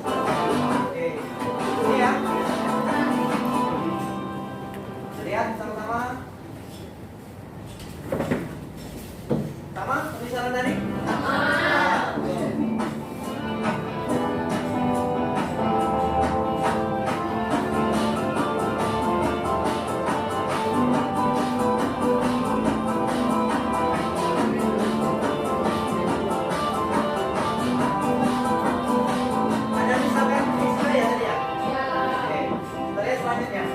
Oke, ini ya. Lihat sama-sama. Sama pembicaraan tadi? Ada misalkan bisa ya tadi ya? Oke, kita lihat selanjutnya.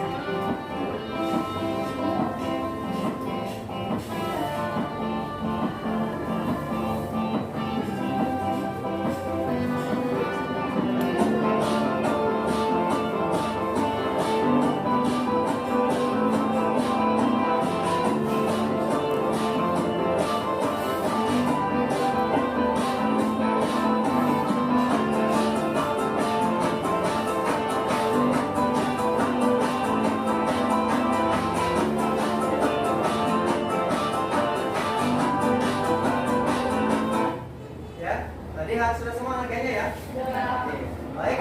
Ya, tadi sudah semua harganya ya? Oke, baik.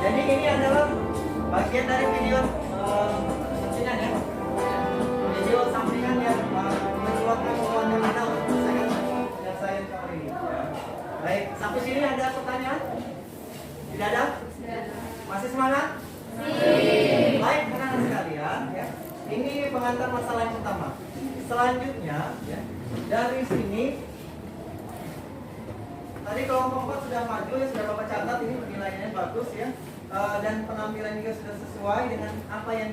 Jadi ini adalah bagian dari video sampingan ya. Video sampingan yang menjelaskan kebutuhan Anda untuk menyelesaikan kali ini. Ya. Baik, sampai sini ada pertanyaan? Tidak ada? Masih semangat? Baik, teman-teman sekalian ya. Ini pengantar masalah yang pertama. Selanjutnya ya, dari sini tadi kelompok 4 sudah maju ya, sudah Bapak catat ini penilaiannya bagus ya. Dan penampilan juga sudah sesuai dengan apa yang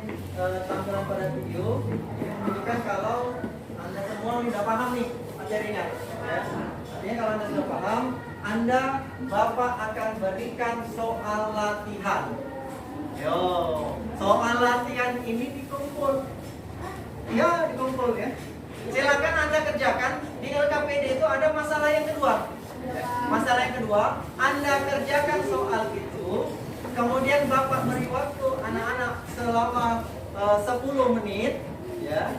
tampilan pada video. Ini menunjukkan kalau Anda semua sudah paham nih materinya ya. Artinya kalau Anda sudah paham, Bapak akan berikan soal latihan. Yo, soal latihan ini dikumpul. Ya, dikumpul ya. Silakan Anda kerjakan. Di LKPD itu ada masalah yang kedua. Masalah yang kedua, Anda kerjakan soal itu, kemudian Bapak beri waktu anak-anak selama 10 menit ya.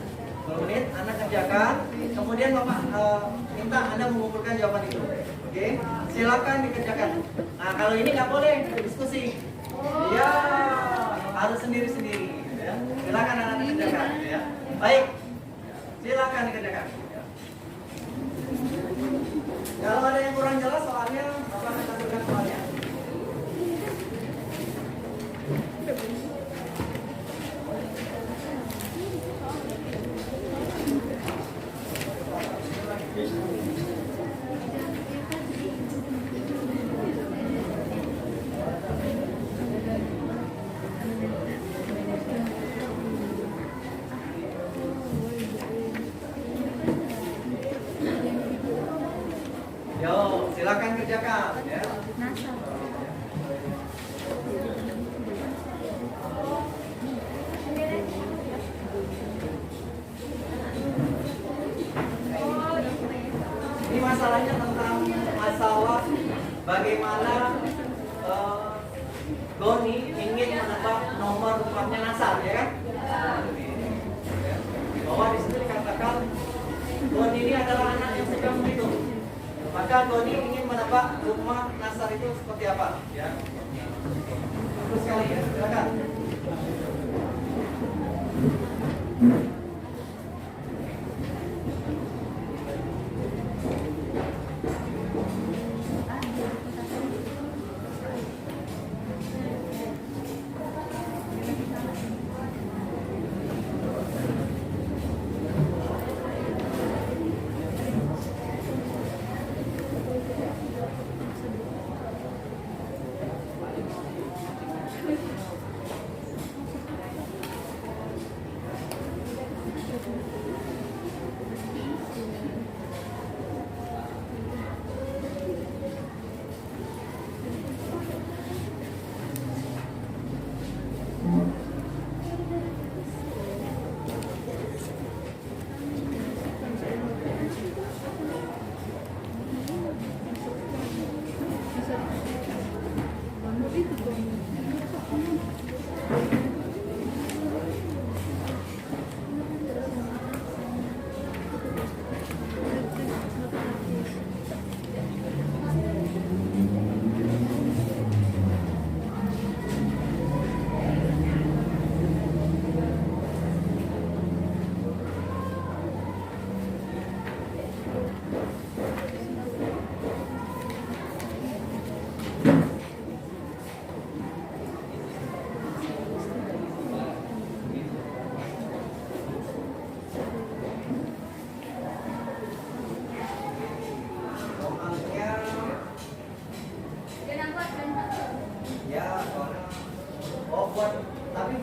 10 menit Anda kerjakan, kemudian Bapak minta Anda mengumpulkan jawaban itu. Oke, silakan dikerjakan. Nah, kalau ini nggak boleh diskusi. Ya, harus sendiri-sendiri. Ya. Silakan Anda kerjakan. Ya. Baik, silakan dikerjakan. Ya. Kalau ada yang kurang jelas soalnya, Bapak akan tampilkan soalnya. Yo, silakan kerjakan ya. Ini masalahnya tentang masalah bagaimana Goni ingin menebak nomor rumahnya Nasar, ya kan? Bahwa di situ dikatakan Goni ini adalah anak yang suka menghitung. Maka Goni ingin menebak rumah Nasar itu seperti apa, ya? Terus sekali ya, silakan.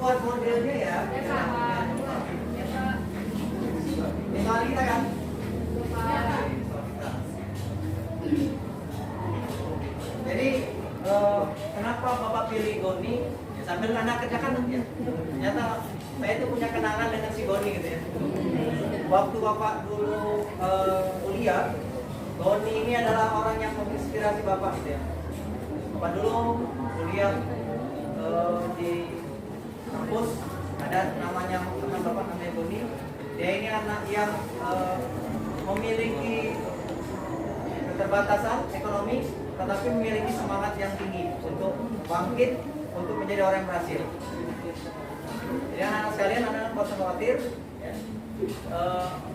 Buat modelnya ya. Soal kita kan? Jadi kenapa Bapak pilih Goni? Ya, sambil Anda kerjakan ya. Ternyata saya itu punya kenangan dengan si Goni gitu ya. Waktu Bapak dulu kuliah, Goni ini adalah orang yang menginspirasi Bapak gitu ya. Bapak dulu kuliah di kampus, ada namanya teman Bapak namanya Goni. Dia ini anak yang memiliki keterbatasan ekonomi, tetapi memiliki semangat yang tinggi untuk bangkit, untuk menjadi orang yang berhasil. Jadi anak-anak sekalian, anak-anak tidak usah khawatir. Ya.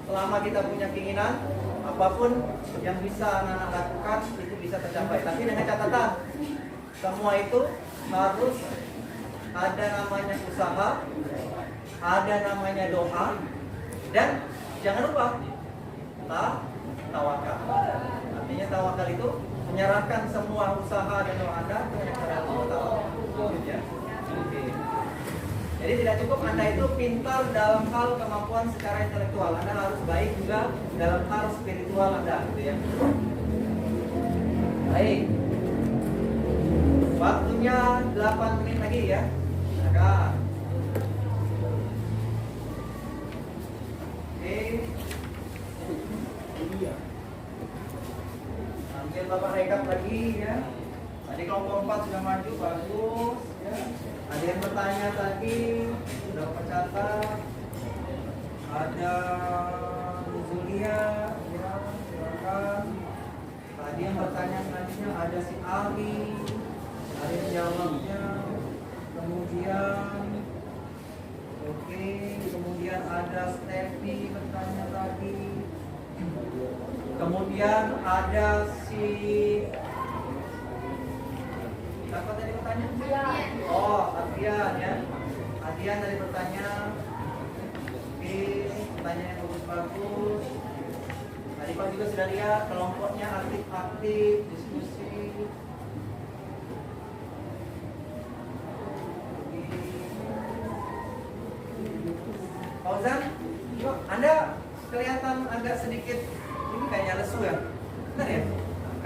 Selama kita punya keinginan, apapun yang bisa anak-anak lakukan itu bisa tercapai. Tapi dengan catatan, semua itu harus ada namanya usaha, ada namanya doa, dan jangan lupa tawakal. Artinya tawakal itu menyerahkan semua usaha dan doa Anda kepada Allah. Ya. Oke. Jadi tidak cukup Anda itu pintar dalam hal kemampuan secara intelektual, Anda harus baik juga dalam hal spiritual Anda, gitu ya. Baik. Waktunya 8 menit lagi ya. Silakan. Oke. Sambil Bapak rekap lagi ya. Tadi kelompok 4 sudah maju, bagus ya. Ada yang bertanya tadi, sudah Bapak catat. Ada Zulia, ya, silakan. Tadi yang bertanya selanjutnya ada si Ali, ada yang jawabnya. Kemudian, oke, kemudian ada Steffi bertanya tadi. Kemudian ada si siapa tadi bertanya? Oh, Adrian ya. Adrian tadi bertanya. Oke, pertanyaan yang bagus-bagus. Tadi Pak juga sudah lihat kelompoknya aktif-aktif, diskusi. Fauzan, Anda kelihatan agak sedikit ini kayaknya lesu ya? Benar ya?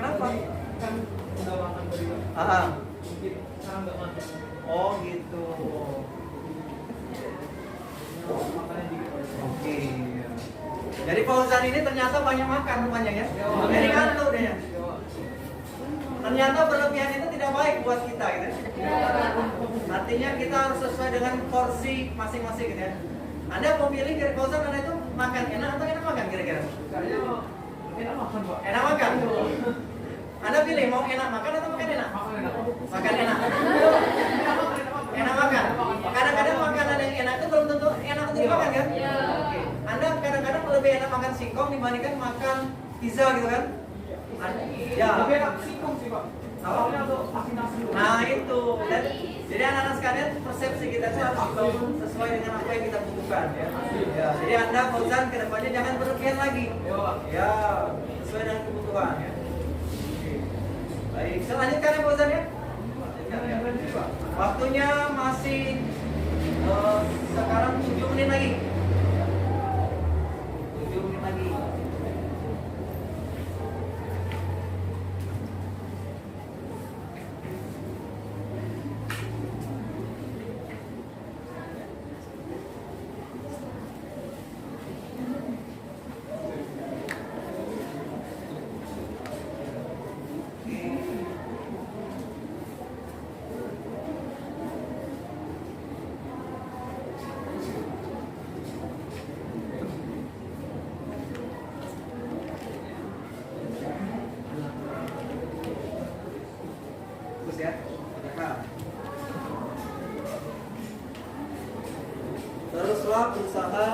Kenapa? Kan udah makan tadi Pak. Mungkin sekarang nggak makan. Oh gitu. Makannya dikit Pak. Oke. Jadi Fauzan ini ternyata banyak makan rupanya ya? Jadi ngantuk deh ya? Ternyata berlebihan itu tidak baik buat kita gitu ya? Artinya kita harus sesuai dengan porsi masing-masing gitu ya. Anda mau pilih kira Fauzan, Anda itu makan enak atau enak makan kira-kira? Kayaknya enak makan Pak. Enak makan? Anda pilih mau enak makan atau makan enak? Makan enak. Makan enak. Enak makan. Kadang-kadang makanan yang enak itu belum tentu enak untuk dimakan kan? Oke. Anda kadang-kadang lebih enak makan singkong dibandingkan makan pizza gitu kan? Ya. Tapi enak singkong sih Pak. Awalnya tuh asin-asin. Nah itu. Dan, jadi anak-anak sekalian persepsi kita itu harus dibangun sesuai dengan apa yang kita butuhkan ya. Ya. Jadi Anda Fauzan kedepannya jangan berlebihan lagi. Ya, sesuai dengan kebutuhan ya. Oke. Baik, selanjutnya ya Fauzan ya. Waktunya masih sekarang 7 menit lagi. 7 menit lagi. Bagus ya. Nah. Teruslah berusaha,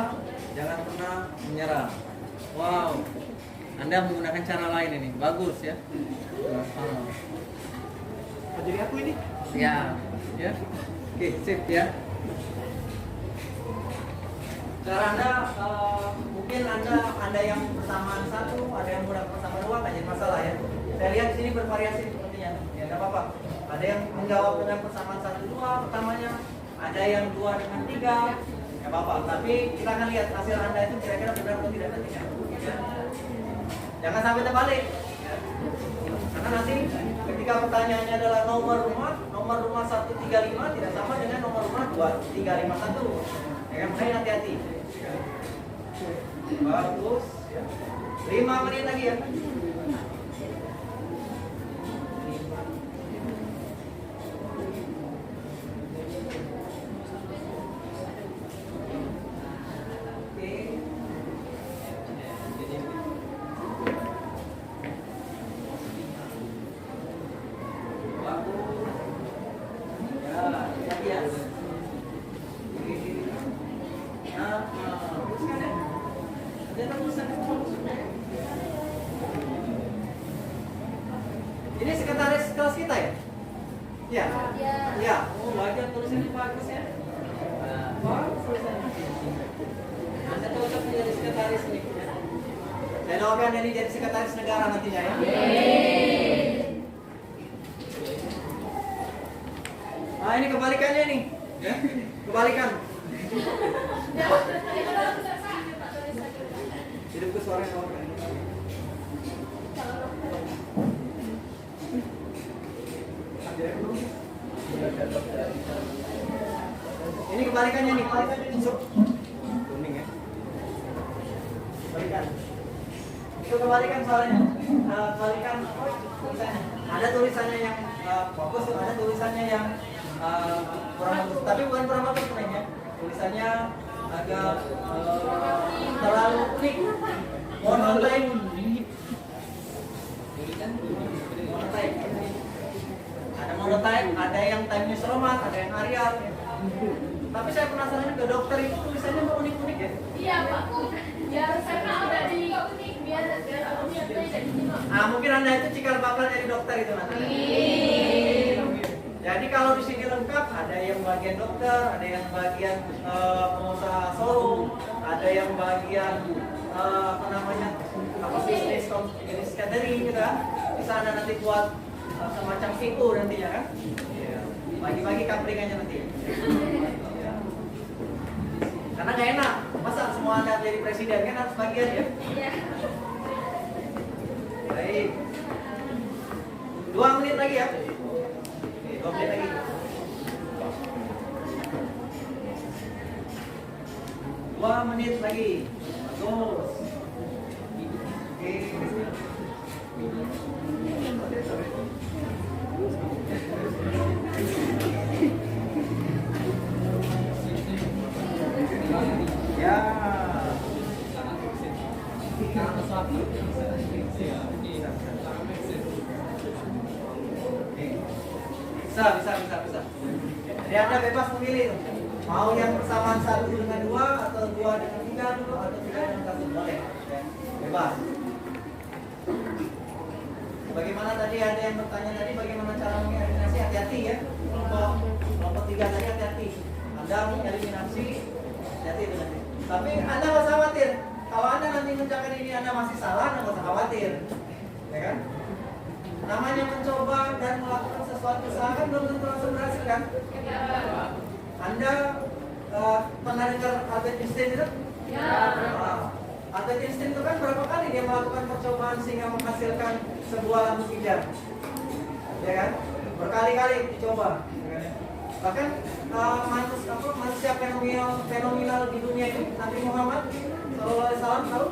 jangan pernah menyerah. Wow, Anda menggunakan cara lain ini, bagus ya. Jadi aku ini. Ya, ya. Oke, sip ya. Cara Anda, mungkin Anda yang persamaan 1, ada yang menggunakan persamaan 2, nggak jadi masalah ya. Saya lihat di sini bervariasi sepertinya. Ya, nggak apa-apa. Ada yang menjawab dengan persamaan 1, 2 pertamanya, ada yang 2 dengan 3, nggak apa-apa. Tapi kita akan lihat hasil Anda itu kira-kira benar atau tidak nantinya. Ya. Jangan sampai terbalik. Ya. Karena nanti ketika pertanyaannya adalah nomor rumah 135 tidak sama dengan nomor rumah 2351. Ya, makanya hati-hati. Ya. Bagus. Ya. 5 menit lagi ya. Ini sekretaris kelas kita ya? Ya. Ya. Oh, belajar tulisannya bagus ya. Bagus tulisannya. Anda cocok menjadi sekretaris nih. Saya doakan ini jadi sekretaris negara nantinya ya. Nah, ini kebalikannya nih. Ya. Kebalikan. Hidupku suaranya kawan. Ini kebalikannya nih, kuning ya. Kebalikan. Itu kebalikan soalnya. Kebalikan tulisannya. Ada tulisannya yang bagus, ada tulisannya yang kurang bagus. Tapi bukan kurang bagus sebenarnya. Tulisannya agak terlalu unik. Monotype. Monotype. Ada monotype, ada yang Time News Roman, ada yang Arial. Tapi saya penasaran ke dokter itu tulisannya kok unik-unik ya? Iya Pak. Biar karena ada di biar Mungkin Anda itu cikal bakal jadi dokter itu nanti. Jadi kalau di sini lengkap, ada yang bagian dokter, ada yang bagian pengusaha showroom, ada yang bagian bisnis catering gitu kan. Bisa Anda nanti buat semacam figur nantinya kan. Bagi-bagi kaplingannya nanti. Karena nggak enak, masa semua Anda jadi presiden kan harus bagian ya. Iya. Baik. 2 menit lagi ya. Oke, 2 menit lagi. 2 menit lagi. Bagus. Oke. Ya. Bisa. Jadi Anda bebas memilih tuh. Mau yang persamaan 1 dengan 2 atau 2 dengan 3 dulu atau 3 dengan 1 boleh. Ya. Bebas. Bagaimana tadi ada yang bertanya tadi bagaimana cara mengeliminasi, hati-hati ya. Kelompok 3 tadi hati-hati. Anda mengeliminasi, hati-hati itu nanti. Tapi Anda nggak usah khawatir. Kalau Anda nanti mengucapkan ini Anda masih salah, Anda nggak usah khawatir. Ya kan? Namanya mencoba dan melakukan sesuatu usaha kan belum tentu langsung berhasil kan? Anda pernah dengar Albert Einstein itu? Ya. Albert Einstein itu kan berapa kali dia melakukan percobaan sehingga menghasilkan sebuah lampu hijau? Ya kan? Berkali-kali dicoba. Bahkan manusia fenomenal di dunia ini, Nabi Muhammad SAW tahu?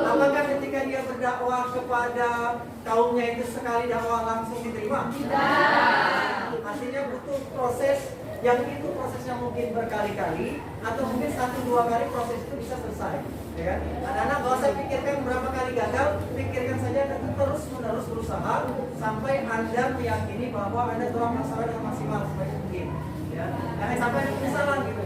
Apakah ketika dia berdakwah kepada kaumnya itu sekali dakwah langsung diterima? Tidak. Artinya butuh proses yang itu prosesnya mungkin berkali-kali atau mungkin 1-2 kali proses itu bisa selesai. Ya kan? Anak-anak gak usah pikirkan berapa kali gagal, pikirkan saja dan terus berusaha sampai Anda meyakini bahwa Anda telah melaksanakan dengan maksimal sebaik mungkin. Ya, jangan sampai ada penyesalan gitu.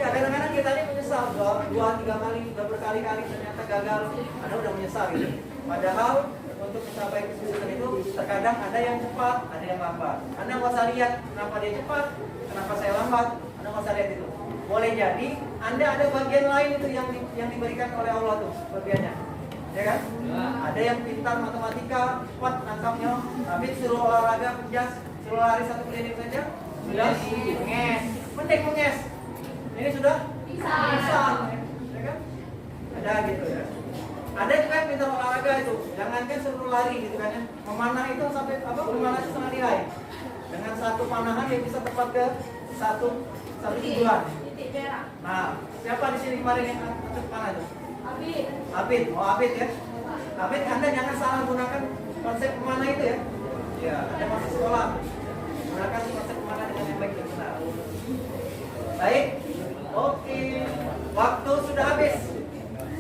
Ya, kadang-kadang kita ini menyesal 2-3 kali, udah berkali-kali ternyata gagal, Anda udah menyesal gitu. Padahal untuk mencapai kesuksesan itu terkadang ada yang cepat, ada yang lambat. Anda nggak usah lihat kenapa dia cepat, kenapa saya lambat, Anda nggak usah lihat itu. Boleh jadi Anda ada bagian lain itu yang diberikan oleh Allah tuh bagiannya, ya kan? Ada yang pintar matematika, cepat nangkapnya, tapi suruh olahraga, penjas, suruh lari 1 keliling saja, sudah menges, mending menges. Ini sudah bisa, ya kan? Ada gitu ya. Ada juga yang pintar olahraga itu, jangankan suruh lari gitu kan ya. Memanah itu sampai memanah itu sangat lihai. Dengan 1 panahan dia bisa tepat ke satu tujuan. Nah, siapa di sini kemarin yang angkat panah itu? Abid, Abid ya. Abid, Anda jangan salah gunakan konsep pemanah itu ya. Ya, Anda masuk sekolah. Gunakan konsep pemanah dengan yang baik dan benar. Baik, oke. Waktu sudah habis.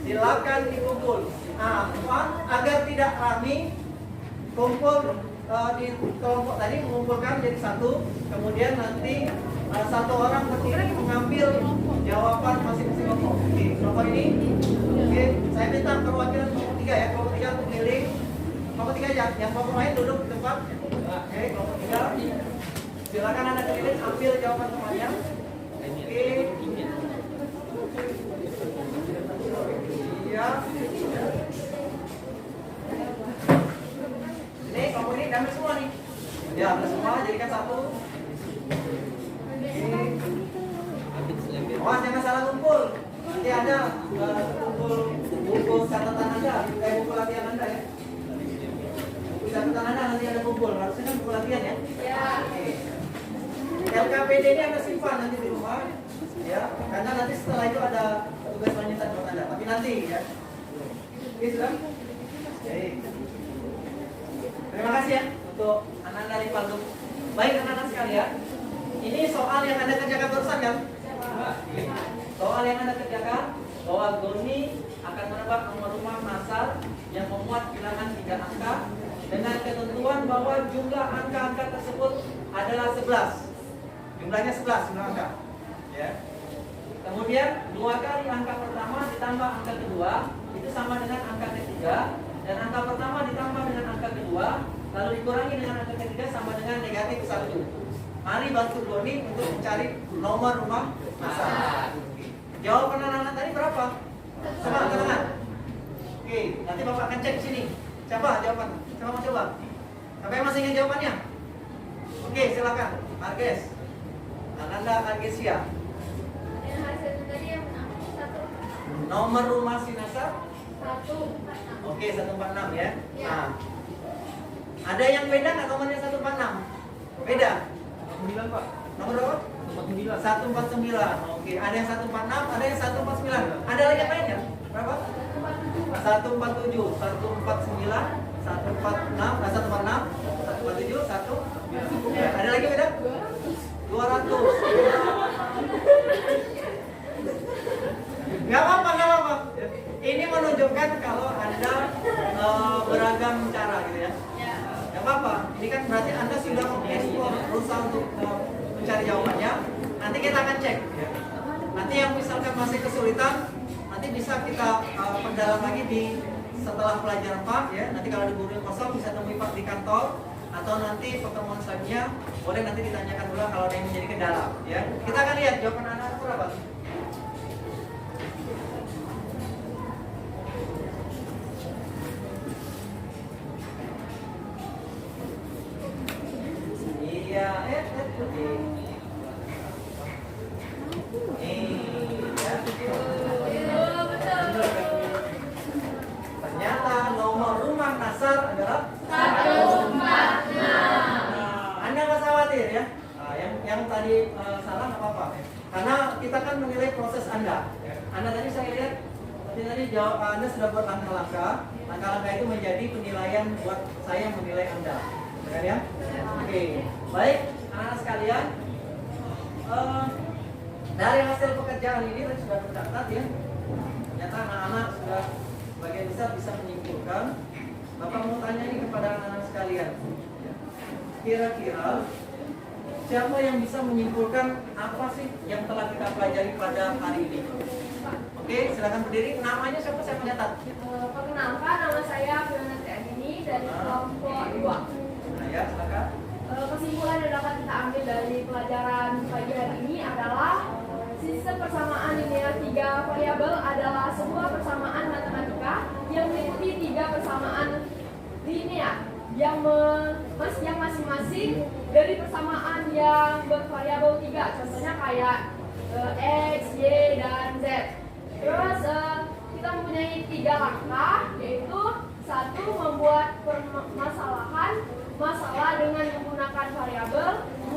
Silakan dikumpul. Agar tidak ramai, kumpul di kelompok tadi mengumpulkan jadi 1. Kemudian nanti 1 orang berdiri mengambil jawaban masing-masing kelompok. Oke, kelompok ini. Oke, saya minta perwakilan kelompok 3 ya. Kelompok 3 untuk milih. Kelompok 3 aja. Yang kelompok lain duduk di tempat. Oke, kelompok 3. Silakan Anda keliling ambil jawaban semuanya. Oke. Iya. Ini kelompok ini ambil semua nih. Ya, ambil semua jadikan 1. Awas jangan salah kumpul. Nanti ada kumpul buku catatan Anda, buku latihan Anda ya. Buku catatan Anda nanti ada kumpul. Harusnya kan buku latihan ya. Ya. LKPD ini Anda simpan nanti di rumah. Ya, karena nanti setelah itu ada tugas lanjutan buat Anda. Tapi nanti ya. Oke, sudah? Baik. Terima kasih ya untuk anak-anak dari Paldu. Baik anak-anak sekalian. Ini soal yang Anda kerjakan barusan kan? Soal yang Anda kerjakan bahwa Goni akan menebak nomor rumah masal yang memuat bilangan 3 angka dengan ketentuan bahwa jumlah angka-angka tersebut adalah 11. Jumlahnya 11 jumlah angka. Ya. Kemudian 2 kali angka pertama ditambah angka kedua itu sama dengan angka ketiga, dan angka pertama ditambah dengan angka kedua lalu dikurangi dengan angka ketiga sama dengan negatif 1. Mari bantu Goni untuk mencari nomor rumah masal. Jawaban anak-anak tadi berapa? Coba angkat tangan. Oke, nanti Bapak akan cek sini. Coba jawaban. Coba mau coba. Siapa yang masih ingat jawabannya? Oke, silakan. Arges. Ananda Argesia. Yang hasil tadi yang menang 1. Nomor rumah Sinasar? 146. Oke, 146 ya. Ya. Nah, ada yang beda nggak nomornya 146? Beda. 9 Pak. Nomor berapa? 49. 149. Oke, ada yang 146, ada yang 149. Ada lagi yang lainnya? Berapa? 147, 149, 146, 146, 147, 1. Ya, ada lagi beda? 200. Gak apa-apa, gak apa-apa. Ini menunjukkan kalau Anda beragam cara gitu ya. Gak apa-apa. Ini kan berarti Anda sudah mengeksplor, berusaha untuk mencari jawabannya. Nanti kita akan cek. Ya. Nanti yang misalkan masih kesulitan, nanti bisa kita perdalam lagi di setelah pelajaran Pak ya. Nanti kalau ada guru yang kosong bisa temui Pak di kantor, atau nanti pertemuan selanjutnya boleh nanti ditanyakan dulu kalau ada yang menjadi kendala ya. Kita akan lihat jawaban anak-anak berapa. Iya, ternyata nomor rumah Nasar adalah 146. Anda nggak usah khawatir ya. Yang tadi salah nggak apa-apa. Karena kita kan menilai proses Anda. Anda tadi saya lihat tadi jawab Anda sudah buat langkah-langkah. Langkah-langkah itu menjadi penilaian buat saya menilai Anda. Benar ya? Oke. Baik, anak-anak sekalian. Dari hasil pekerjaan ini tadi sudah tercatat ya. Ternyata anak-anak sudah sebagian besar bisa menyimpulkan. Bapak mau tanya ini kepada anak-anak sekalian. Kira-kira siapa yang bisa menyimpulkan apa sih yang telah kita pelajari pada hari ini? Oke, silakan berdiri. Namanya siapa? Saya mencatat. Perkenalkan, nama saya Fiona Triadini dari kelompok 2. Nah ya, silakan. Kesimpulan yang dapat kita ambil dari pelajaran pagi hari ini adalah sistem persamaan linear 3 variabel adalah sebuah persamaan matematika yang meliputi 3 persamaan linear yang masing-masing dari persamaan yang bervariabel 3. Contohnya kayak X, Y, dan Z. Terus kita mempunyai 3 langkah, yaitu 1. Membuat permasalahan masalah dengan menggunakan variabel, 2.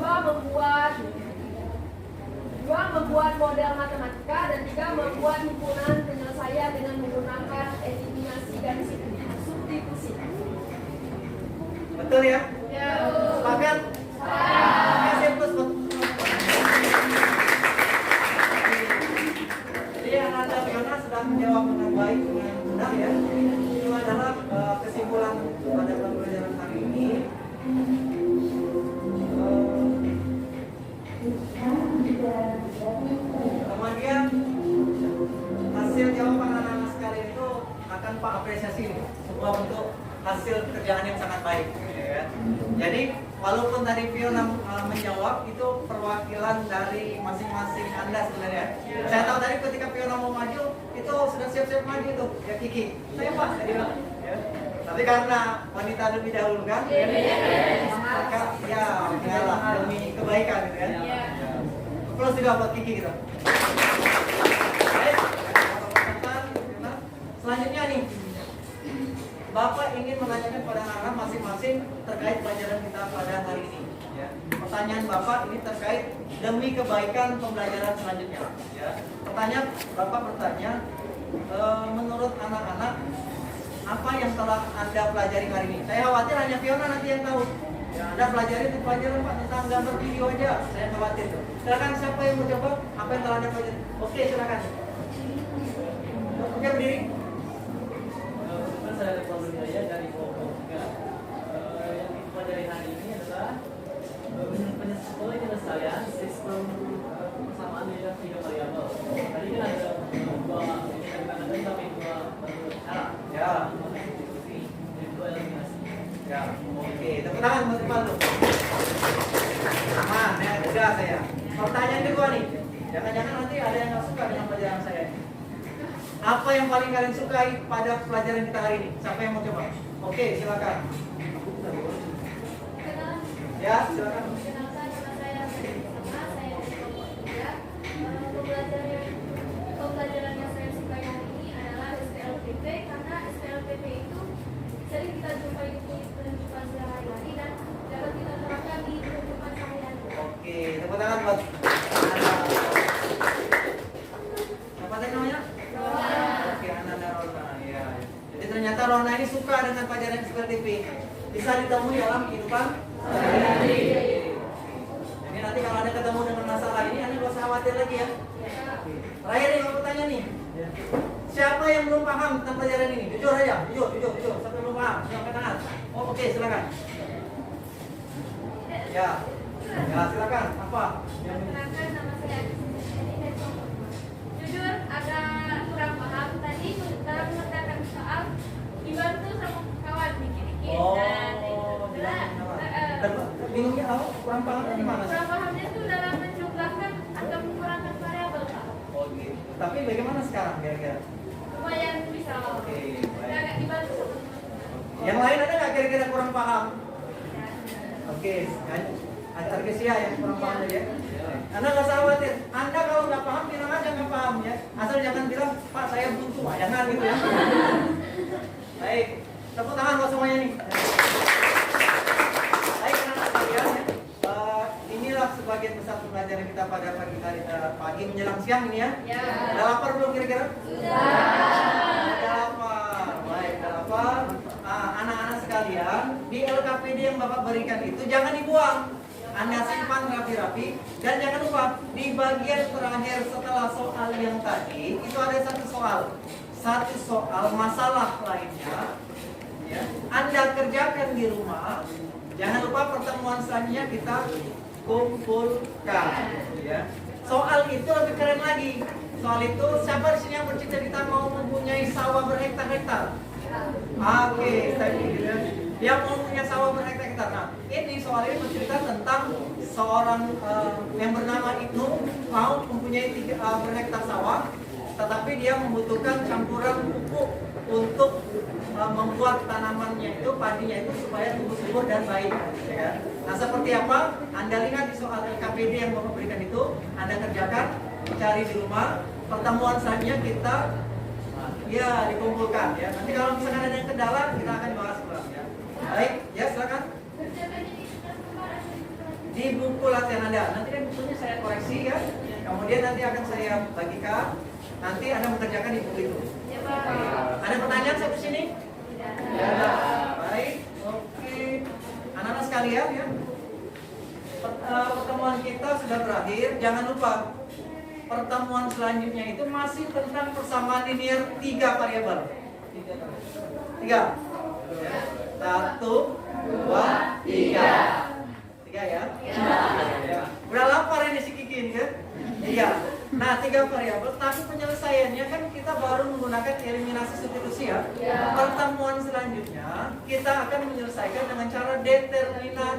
Membuat model matematika, dan 3. Membuat himpunan penyelesaian dengan menggunakan eliminasi dan substitusi. Betul ya? Ya. Sepakat? Kasih plus. Jadi anak-anak Fiona sudah menjawab dengan baik dengan benar ya. Itu adalah kesimpulan pada pembelajaran hari ini. Kemudian hasil jawaban anak-anak sekalian itu akan Pak apresiasi nih, semua bentuk hasil pekerjaan yang sangat baik. Ya. Jadi walaupun tadi Fiona menjawab itu perwakilan dari masing-masing Anda sebenarnya. Saya tahu tadi ketika Fiona mau maju itu sudah siap-siap maju tuh ya Kiki. Saya Pak tadi bilang. Ya. Tapi karena wanita lebih dahulu kan, maka ya mengalah demi kebaikan gitu ya. Plus juga buat Kiki gitu. Baik, selanjutnya nih, Bapak ingin menanyakan pada anak-anak masing-masing terkait pelajaran kita pada hari ini. Ya. Pertanyaan Bapak ini terkait demi kebaikan pembelajaran selanjutnya. Ya. Pertanyaan Bapak bertanya, menurut anak-anak apa yang telah Anda pelajari hari ini? Saya khawatir hanya Fiona nanti yang tahu. Ya, Anda pelajari itu pelajaran Pak tentang gambar video aja. Saya khawatir tuh. Silakan siapa yang mau coba apa yang telah Anda pelajari? Oke, silakan. Oke, berdiri. Saya Ridwan Nurjaya dari kelompok 3. Yang dipelajari hari ini adalah penyelesaian sistem persamaan nilai tiga variabel. Tadi kan ada dua cara. Ya. Dua eliminasi. Ya, oke. Tepuk tangan buat Iqbal tuh. Aman, ya, udah saya. Pertanyaan kedua nih. Jangan-jangan nanti ada yang nggak suka dengan pelajaran saya. Apa yang paling kalian sukai pada pelajaran kita hari ini? Siapa yang mau coba? Oke, silakan. Ya, silakan. Kenalkan nama saya Sama, saya dari kelompok 3. Pembelajaran yang saya sukai hari ini adalah SPLPP karena SPLPP itu sering kita jumpai di penunjukan sehari-hari dan dapat kita terapkan di kehidupan sehari-hari. Oke, tepuk tangan buat Anda. Siapa tadi namanya? Oke, Ananda Rona. Ya. Jadi ternyata Rona ini suka dengan pelajaran SPLPP. Bisa ditemui dalam kehidupan sehari-hari. Jadi nanti kalau Anda ketemu dengan masalah ini, Anda nggak usah khawatir lagi ya. Terakhir nih, aku tanya nih. Siapa yang belum paham tentang pelajaran ini? Jujur aja, jujur. Siapa yang belum paham? Siapa yang tangan? Oh, oke, silakan. Ya, silakan. Apa? Perkenalkan nama saya Ini dari kelompok 5. Jujur agak kurang paham tadi dalam mengerjakan soal dibantu sama kawan dikit-dikit Bingungnya apa? Kurang paham di mana? kurang pahamnya itu dalam menjumlahkan atau mengurangi variabel Pak. Oh gitu. Tapi bagaimana sekarang kira-kira? Lumayan bisa. Oke, baik. Agak dibantu sama teman-teman. Yang lain ada nggak kira-kira kurang paham? Oke, ada Argesia yang kurang paham ya. Anda nggak usah khawatir. Anda kalau nggak paham bilang aja nggak paham ya. Asal jangan bilang Pak saya buntu, Pak. Jangan gitu ya. Baik, tepuk tangan buat semuanya nih. Baik, anak-anak sekalian ya. Inilah sebagian besar pembelajaran kita pada pagi menjelang siang ini ya. Ya. Udah lapar belum kira-kira? Udah lapar. Baik, udah lapar. Anak-anak sekalian, di LKPD yang Bapak berikan itu jangan dibuang. Anda simpan rapi-rapi dan jangan lupa di bagian terakhir setelah soal yang tadi itu ada satu soal masalah lainnya. Ya. Anda kerjakan di rumah. Jangan lupa pertemuan selanjutnya kita kumpulkan. Ya. Soal itu lebih keren lagi. Soal itu siapa di sini yang bercita-cita mau mempunyai sawah berhektar-hektar? Oke, tadi ya. Dia mau punya sawah berhektar-hektar. Nah, ini soal ini bercerita tentang seorang yang bernama Ibnu mau mempunyai berhektar sawah, tetapi dia membutuhkan campuran pupuk untuk membuat tanamannya itu, padinya itu supaya tumbuh subur dan baik. Ya. Nah, seperti apa? Anda lihat di soal LKPD yang Bapak berikan itu, Anda kerjakan, cari di rumah. Pertemuan selanjutnya kita dikumpulkan ya. Nanti kalau misalkan ada yang kendala, kita akan bahas ulang ya. Baik, ya silakan. Di buku latihan Anda, nanti kan bukunya saya koreksi ya. Kemudian nanti akan saya bagikan. Nanti Anda mengerjakan di buku itu. Ya, Pak. Ada pertanyaan sampai sini? Ya, ada. Baik, oke. Anak-anak sekalian ya. Pertemuan kita sudah berakhir. Jangan lupa pertemuan selanjutnya itu masih tentang persamaan linear 3 variabel. 3. 1, 2, 3. 3 ya? Ya. Udah lapar ini si Kiki ini kan? Iya. Nah, 3 variabel, tapi penyelesaiannya kan kita baru menggunakan eliminasi substitusi ya. Pertemuan selanjutnya kita akan menyelesaikan dengan cara determinan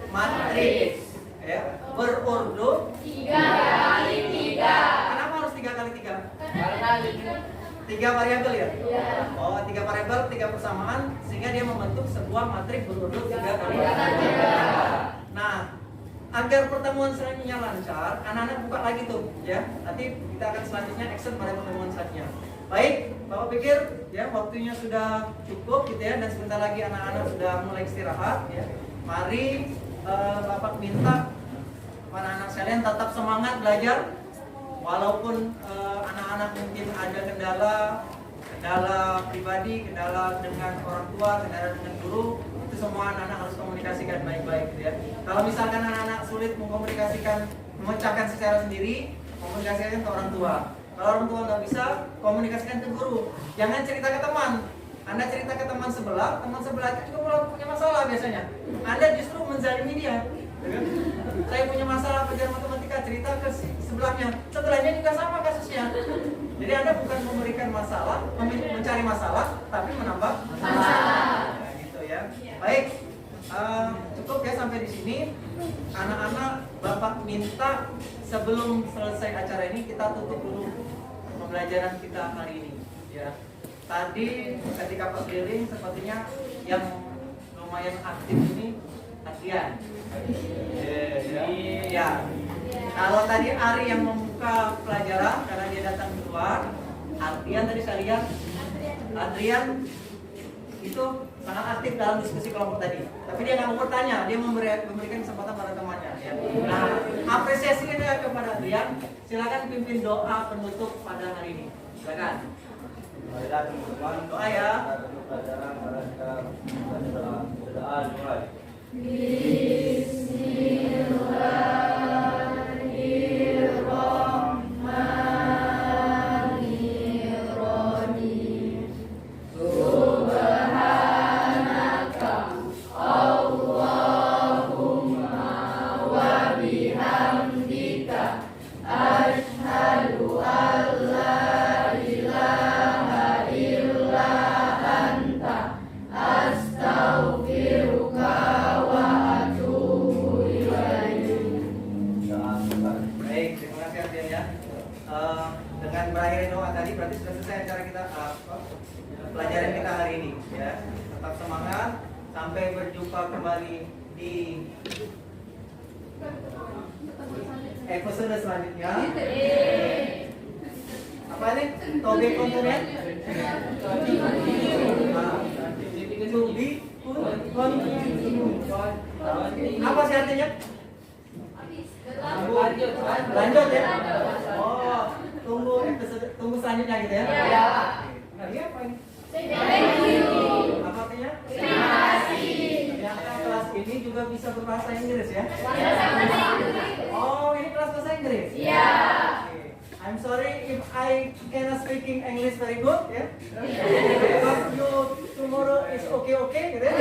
matriks. Ya, berurut 3 kali 3. Kenapa harus 3 kali 3? Karena 3 variabel ya? Iya. Oh, 3 variabel, 3 persamaan sehingga dia membentuk sebuah matriks berurut 3 kali 3 kali 3. Nah, agar pertemuan selanjutnya lancar, anak-anak buka lagi tuh ya. Nanti kita akan selanjutnya action pada pertemuan selanjutnya. Baik, Bapak pikir ya waktunya sudah cukup gitu ya, dan sebentar lagi anak-anak sudah mulai istirahat ya. Mari Bapak minta para anak sekalian tetap semangat belajar. Walaupun anak-anak mungkin ada kendala pribadi, kendala dengan orang tua, kendala dengan guru, itu itu semua anak-anak harus komunikasikan baik-baik gitu ya. Kalau misalkan anak-anak sulit mengkomunikasikan, memecahkan secara sendiri, komunikasikan ke orang tua. Kalau orang tua nggak bisa, komunikasikan ke guru. Jangan cerita ke teman. Anda cerita ke teman sebelah itu juga punya masalah biasanya. Anda justru menzalimi dia. Ya kan? Saya punya masalah pelajaran matematika, cerita ke sebelahnya. Sebelahnya juga sama kasusnya. Jadi Anda bukan memberikan masalah, mencari masalah, tapi menambah masalah. Nah, gitu ya. Baik, cukup ya sampai di sini. Anak-anak, Bapak minta sebelum selesai acara ini kita tutup dulu pembelajaran kita hari ini. Ya. Tadi ketika pas keliling sepertinya yang lumayan aktif ini Adrian. Ya. Kalau tadi Ari yang membuka pelajaran karena dia datang keluar, Adrian tadi saya lihat Adrian itu sangat aktif dalam diskusi kelompok tadi. Tapi dia nggak mau bertanya, dia memberikan kesempatan pada temannya. Ya. Nah, apresiasi kita kepada Adrian. Silakan pimpin doa penutup pada hari ini. Silakan. Baiklah teman-teman, Doa ya. pelajaran pada kita berdoa dimulai. Baik, terima kasih Adrian ya. Dengan berakhirnya doa tadi berarti sudah selesai acara kita pelajaran kita hari ini ya. Tetap semangat sampai berjumpa kembali di episode selanjutnya. Apa ini? Toge kontumen? To be continued. Apa sih artinya? Lanjut ya. Oh, tunggu selanjutnya gitu ya. Iya. Nah, ini apa ini? Thank you. Apa artinya? Terima kasih. Ternyata kelas ini juga bisa berbahasa Inggris ya. Oh, ini kelas bahasa Inggris? Iya. Okay. I'm sorry if I cannot speaking English very good ya. But you tomorrow is okay gitu ya.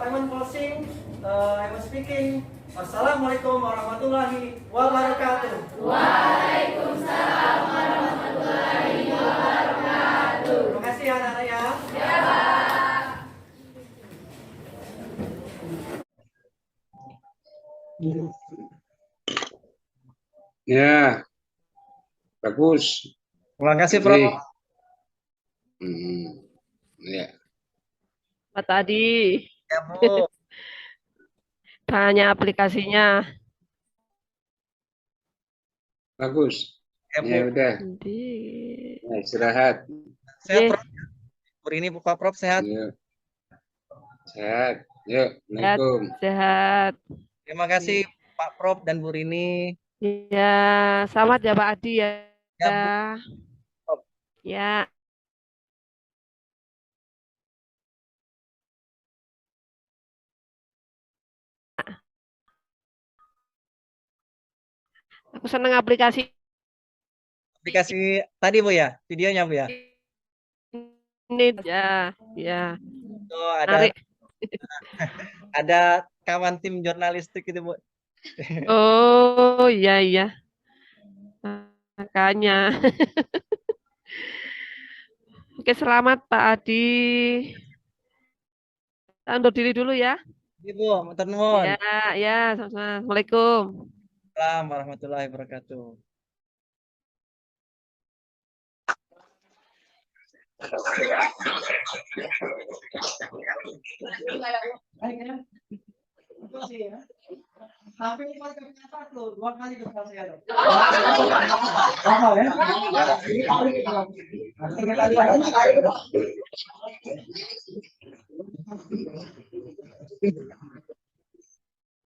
I'm closing. I'm speaking. Wassalamualaikum warahmatullahi wabarakatuh. Waalaikumsalam warahmatullahi wabarakatuh. Terima kasih anak-anak ya. Ya, Pak. Ya, bagus. Terima kasih Jadi, Prof. ya. Pak tadi Ya Bu. tanya aplikasinya. Bagus. Ya Bu. Ya udah, Nanti ya, istirahat. Sehat Oke. Prof. Hari ini Pak Prof sehat. Yuk. Sehat. Yuk, Assalamualaikum. sehat. Terima kasih Pak Prof dan Bu Rini. Ya, selamat ya Pak Adi ya. Ya, Bu. Ya. Aku senang aplikasi Aplikasi tadi Bu ya, videonya Bu ya. ini ya, ya. Tuh ada Menarik. ada kawan tim jurnalistik itu Bu. Oh, iya iya. Makanya. Oke, selamat Pak Adi. Kita undur diri dulu ya. Ibu, matur nuwun. Ya, ya, sama-sama. Assalamualaikum. Waalaikumsalam warahmatullahi wabarakatuh. Sampai lupa kalinya satu, 2 kali kesal saya dong. Hafal ya?